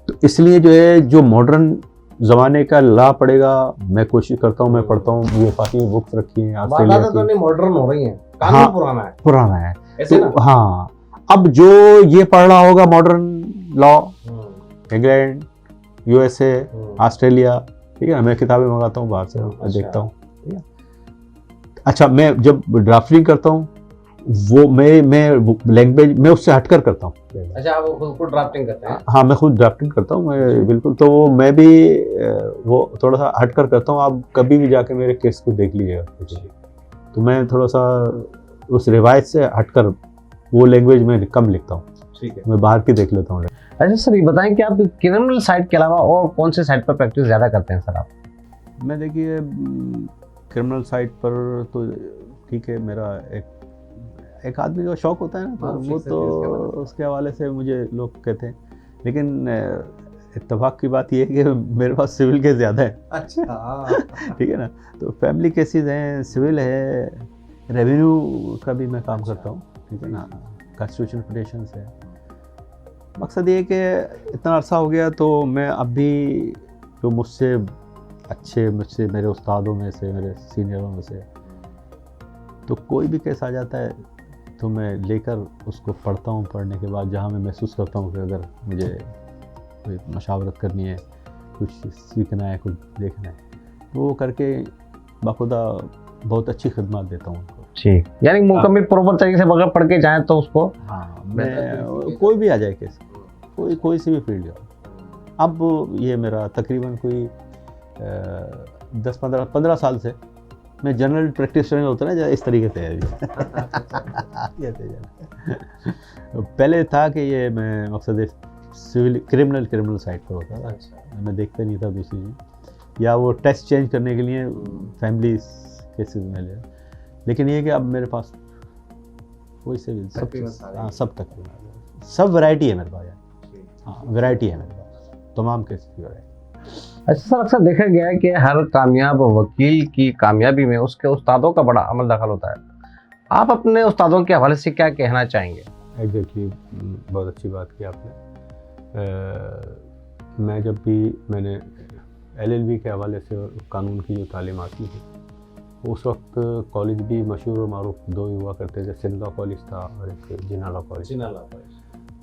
तो इसलिए जो है, जो मॉडर्न ज़माने का ला पड़ेगा, मैं कोशिश करता हूँ, मैं पढ़ता हूँ, ये काफ़ी बुक्स रखी हैं ऑस्ट्रेलिया की। मॉडर्न हो रही है, हाँ, पुराना है, पुराना है ऐसे तो ना? हाँ, अब जो ये पढ़ रहा होगा modern law, England, USA, Australia, ठीक है, मैं किताबें मंगाता हूँ बाहर से, मैं देखता हूँ, ठीक है। अच्छा, मैं जब ड्राफ्टिंग करता हूँ, वो मैं लैंग्वेज मैं उससे हटकर करता हूँ। अच्छा, आप खुद ड्राफ्टिंग करते हैं? हाँ, मैं खुद ड्राफ्टिंग करता हूँ, मैं बिल्कुल। तो वो मैं भी वो थोड़ा सा हटकर करता हूँ। आप कभी भी जाके मेरे केस को देख लीजिएगा, तो मैं थोड़ा सा उस रिवायत से हटकर वो लैंग्वेज में कम लिखता हूँ, ठीक है। मैं बाहर की देख लेता हूँ। अच्छा सर, ये बताएं कि आप क्रिमिनल साइड के अलावा और कौन से साइड पर प्रैक्टिस ज़्यादा करते हैं सर आप? मैं देखिए, क्रिमिनल साइड पर तो ठीक है, मेरा एक आदमी का शौक होता है ना, तो वो तो उसके हवाले से मुझे लोग कहते हैं, लेकिन इत्तेफाक की बात ये है कि मेरे पास सिविल केस ज़्यादा है। अच्छा। ठीक है ना, तो फैमिली केसेस हैं, सिविल है, रेवेन्यू का भी मैं काम करता हूँ, ठीक है ना, कॉन्स्टिट्यूशन पिटिशंस है। मकसद ये है कि इतना अरसा हो गया, तो मैं अब भी जो मुझसे मेरे उस्तादों में से, मेरे सीनियरों में से, तो कोई भी केस आ जाता है तो मैं लेकर उसको पढ़ता हूँ। पढ़ने के बाद जहाँ मैं महसूस करता हूँ कि अगर मुझे कोई मशावरत करनी है, कुछ सीखना है, कुछ देखना है, तो वो करके बाखुदा बहुत अच्छी खिदमत देता हूँ उनको। ठीक, यानी मुकम्मल प्रॉपर तरीके से अगर पढ़ के जाएँ तो उसको, हाँ, मैं कोई भी आ जाए केस, कोई सी भी फील्ड हो। अब ये मेरा तकरीबन कोई 10-15 साल से मैं जनरल प्रैक्टिशनर होता है ना, इस तरीके से है पहले था कि ये मैं मकसद सिविल क्रिमिनल साइड पर होता था। अच्छा। मैं देखते नहीं था दूसरी चीज़, या वो टेस्ट चेंज करने के लिए फैमिली केसेस में ले, लेकिन ये कि अब मेरे पास कोई सिविल सब तकरीबन सब वैरायटी है मेरे पास। हाँ, वैरायटी है मेरे पास, तमाम केसेस की वैरायटी। अच्छा सर, अक्सर देखा गया है कि हर कामयाब वकील की कामयाबी में उसके उस्तादों का बड़ा अमल दखल होता है। आप अपने उस्तादों के हवाले से क्या कहना चाहेंगे? एग्जैक्टली, बहुत अच्छी बात की आपने। मैं जब भी मैंने LLB के हवाले से कानून की जो तालीम हासिल की, उस वक्त कॉलेज भी मशहूर और मारूफ दो ही हुआ करते थे, सिंध लॉ कॉलेज था और एक जिन्ना लॉ कॉलेज।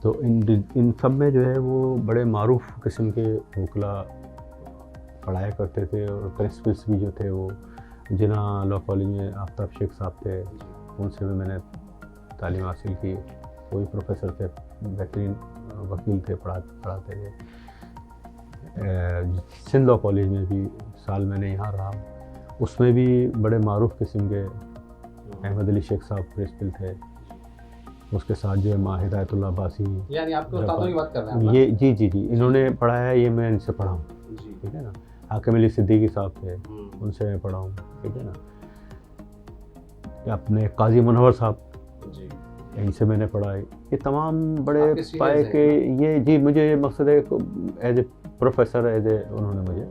तो इन सब में जो है वो बड़े मारूफ किस्म के वकला पढ़ाया करते थे, और प्रिंसिपल्स भी जो थे वो जिन्ना लॉ कॉलेज में आफ्ताब शेख साहब थे, उनसे भी मैंने तालीम हासिल की। वो भी प्रोफेसर थे, बेहतरीन वकील थे, पढ़ाते थे। सिंध लॉ कॉलेज में भी साल मैंने यहाँ रहा, उसमें भी बड़े मारूफ किस्म के अहमद अली शेख साहब प्रिंसिपल थे। उसके साथ जो है माँ हिदायतुल्लाह अब्बासी, यानी आपके उस्तादों की बात कर रहे हैं? ये जी इन्होंने पढ़ाया, ये मैं इनसे पढ़ा हूँ, ठीक है ना। हाकिम अली सिद्दीकी साहब थे, उनसे मैं पढ़ा हूँ, ठीक है ना। अपने काजी मुनव्वर साहब, इनसे मैंने पढ़ा है। ये तमाम बड़े पाए के ये जी, मुझे मकसद है एज ए प्रोफेसर, उन्होंने मुझे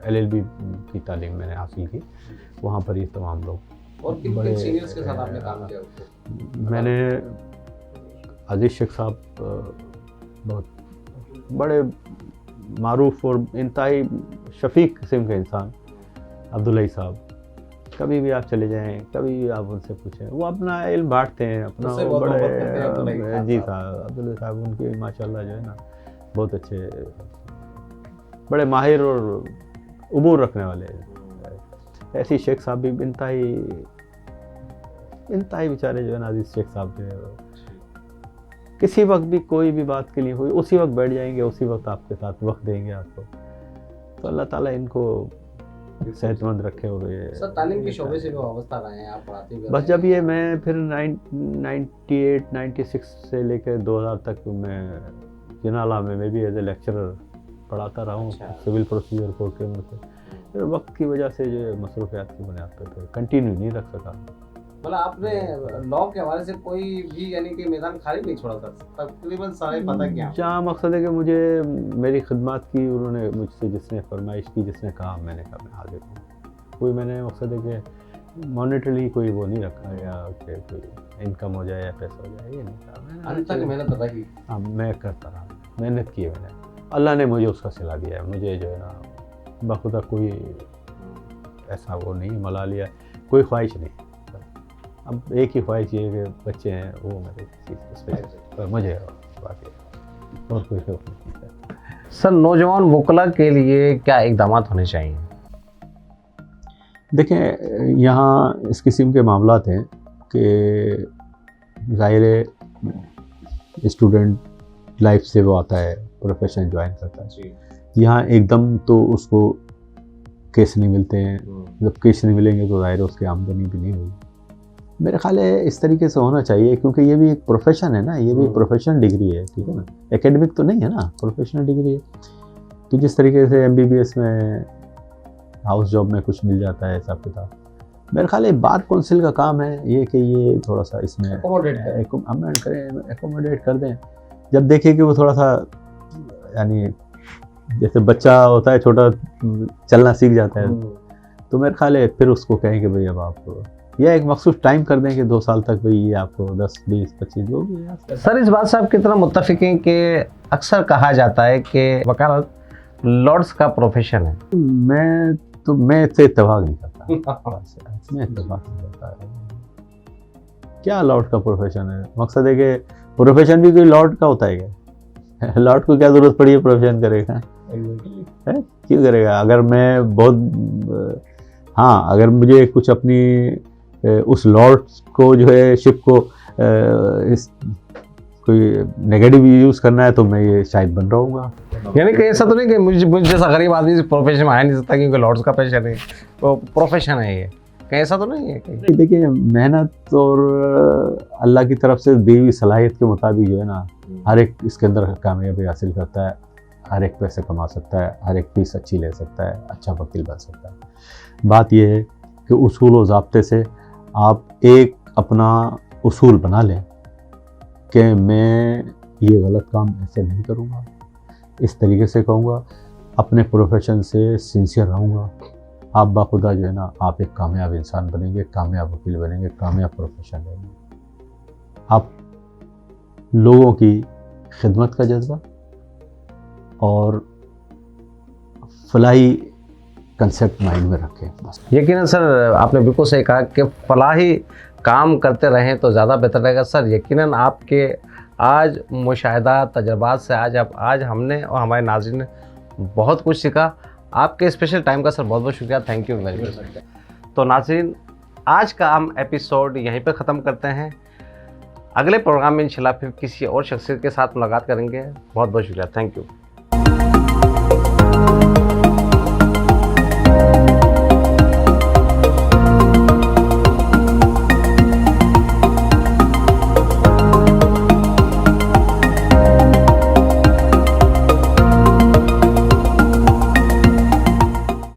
LLB की तालीम मैंने हासिल की, वहाँ पर ये तमाम लोग। और किन सीनियर्स के साथ आपने काम किया? मैंने अजीज़ शेख साहब, बहुत बड़े मारूफ और इंतहाई शफीक किस्म के इंसान, अब्दुल्लाई साहब, कभी भी आप चले जाएं, कभी भी आप उनसे पूछें, वो अपना इल्म बांटते हैं, अपना उससे वो बहुत मोहब्बत करते हैं अब्दुल्ला बड़े खान जी साहब। साहब, अब्दुल्ला साहब उनके माशाल्लाह जो है ना बहुत अच्छे, बड़े माहिर और उबूर रखने वाले हैं। ऐसी शेख साहब भी इंतहाई बेचारे जो है ना, अजीज शेख साहब जो है वो किसी वक्त भी कोई भी बात के लिए हुई उसी वक्त बैठ जाएंगे, उसी वक्त आपके साथ वक्त देंगे आपको। तो अल्लाह ताला इनको सेहतमंद रखे। और ये सर तालीम के शोबे से भी वाबस्ता रहे हैं, आप पढ़ाते भी बस रहे जब हैं। ये मैं फिर 98 96 से लेकर 2000 तक मैं जिनाला में भी एज ए लेक्चरर पढ़ाता रहा हूँ, अच्छा। सिविल प्रोसीजर कोर्ट के में से। फिर वक्त की वजह से जो मसरूफियात की बुनियाद पर तो कंटिन्यू नहीं रख सका। मतलब आपने लॉ के हवाले से कोई भी यानी कि मैदान खाली नहीं छोड़ा सर, तकरीबन सारे पता क्या। जहाँ मकसद है कि मुझे मेरी खिदमत की, उन्होंने मुझसे जिसने फरमाइश की, जिसने कहा, मैंने कहा मैं हाजिर हूँ। कोई मैंने मकसद है कि मॉनेटरी कोई वो नहीं रखा या कि कोई इनकम हो जाए या पैसा हो जाए, ये नहीं कहा अंत तक मैंने। मेहनत अदा की। हाँ, मैं करता रहा, मेहनत की है मैंने, अल्लाह ने मुझे उसका सिला दिया है। मुझे जो है ना बखुदा कोई ऐसा वो नहीं मला लिया, कोई ख्वाहिश नहीं। अब एक ही ख्वाहिश ये है कि बच्चे हैं वो मेरे चीज़ उस पर मुझे बाकी और कोई शौक नहीं। सर नौजवान वकला के लिए क्या इकदाम होने चाहिए। देखें, यहाँ इस किस्म के मामलात हैं कि ज़ाहिर है स्टूडेंट लाइफ से वो आता है, प्रोफेशन ज्वाइन करता है। जी। यहाँ एकदम तो उसको केस नहीं मिलते हैं, जब केस नहीं मिलेंगे तो ज़ाहिर है उसकी आमदनी भी नहीं होगी। मेरे ख्याल है इस तरीके से होना चाहिए, क्योंकि ये भी एक प्रोफेशन है ना, ये भी प्रोफेशनल डिग्री है, ठीक है ना, एकेडमिक तो नहीं है ना, प्रोफेशनल डिग्री है। तो जिस तरीके से MBBS में हाउस जॉब में कुछ मिल जाता है हिसाब किताब, मेरे ख्याल है बार काउंसिल का काम है ये कि ये थोड़ा सा इसमें एकोमोडेट कर दें। जब देखें कि वो थोड़ा सा यानी जैसे बच्चा होता है छोटा, चलना सीख जाता है, तो मेरे ख्याल है फिर उसको कहें कि भाई अब आप या एक मखसूस टाइम कर दें कि 2 साल तक भाई ये आपको 10 20 25 जो भी है। सर इस बात से आप कितना मुत्तफिक हैं कि अक्सर कहा जाता है कि वकालत लॉर्ड्स का प्रोफेशन है। मैं इससे इत्तेफाक नहीं करता। मैं इत्तेफाक नहीं करता। क्या लॉर्ड का प्रोफेशन है? मकसद है कि प्रोफेशन भी कोई लॉर्ड का होता है क्या? लॉर्ड को क्या ज़रूरत पड़ी है प्रोफेशन करेगा? है क्यों करेगा? अगर मैं बहुत हाँ, अगर मुझे कुछ अपनी उस लॉर्ड को जो है शिप को इस कोई नेगेटिव यूज़ करना है तो मैं ये शायद बन रहूँगा। यानी कि ऐसा तो नहीं कि मुझे जैसा गरीब आदमी इस प्रोफेशन में आ नहीं सकता क्योंकि लॉर्ड्स का पेशन है, वो प्रोफेशन है, ये कहीं ऐसा तो नहीं है कहीं? देखिए, मेहनत और अल्लाह की तरफ से दी हुई सलाहियत के मुताबिक जो है ना, हर एक इसके अंदर कामयाबी हासिल करता है, हर एक पैसे कमा सकता है, हर एक फीस अच्छी ले सकता है, अच्छा वकील बन सकता है। बात यह है कि उसूल और ज़ाब्ते से आप एक अपना उसूल बना लें कि मैं ये गलत काम ऐसे नहीं करूँगा, इस तरीके से कहूँगा, अपने प्रोफेशन से सिंसियर रहूँगा। आप बाखुदा जो है ना, आप एक कामयाब इंसान बनेंगे, कामयाब वकील बनेंगे, कामयाब प्रोफेशन लेंगे। आप लोगों की खिदमत का जज्बा और फलाही कंसेप्ट माइंड में रखें बस। यकीनन सर आपने बिल्कुल सही कहा कि फलाही काम करते रहें तो ज़्यादा बेहतर रहेगा। सर यकीनन आपके आज मुशाहिदा तजर्बात से आज हमने और हमारे नाज़रीन ने बहुत कुछ सीखा। आपके स्पेशल टाइम का सर बहुत बहुत शुक्रिया, थैंक यू वेरी मच। तो नाज़रीन, आज का हम एपिसोड यहीं पर ख़त्म करते हैं। अगले प्रोग्राम में इंशाल्लाह फिर किसी और शख्सियत के साथ मुलाकात करेंगे। बहुत बहुत शुक्रिया, थैंक यू।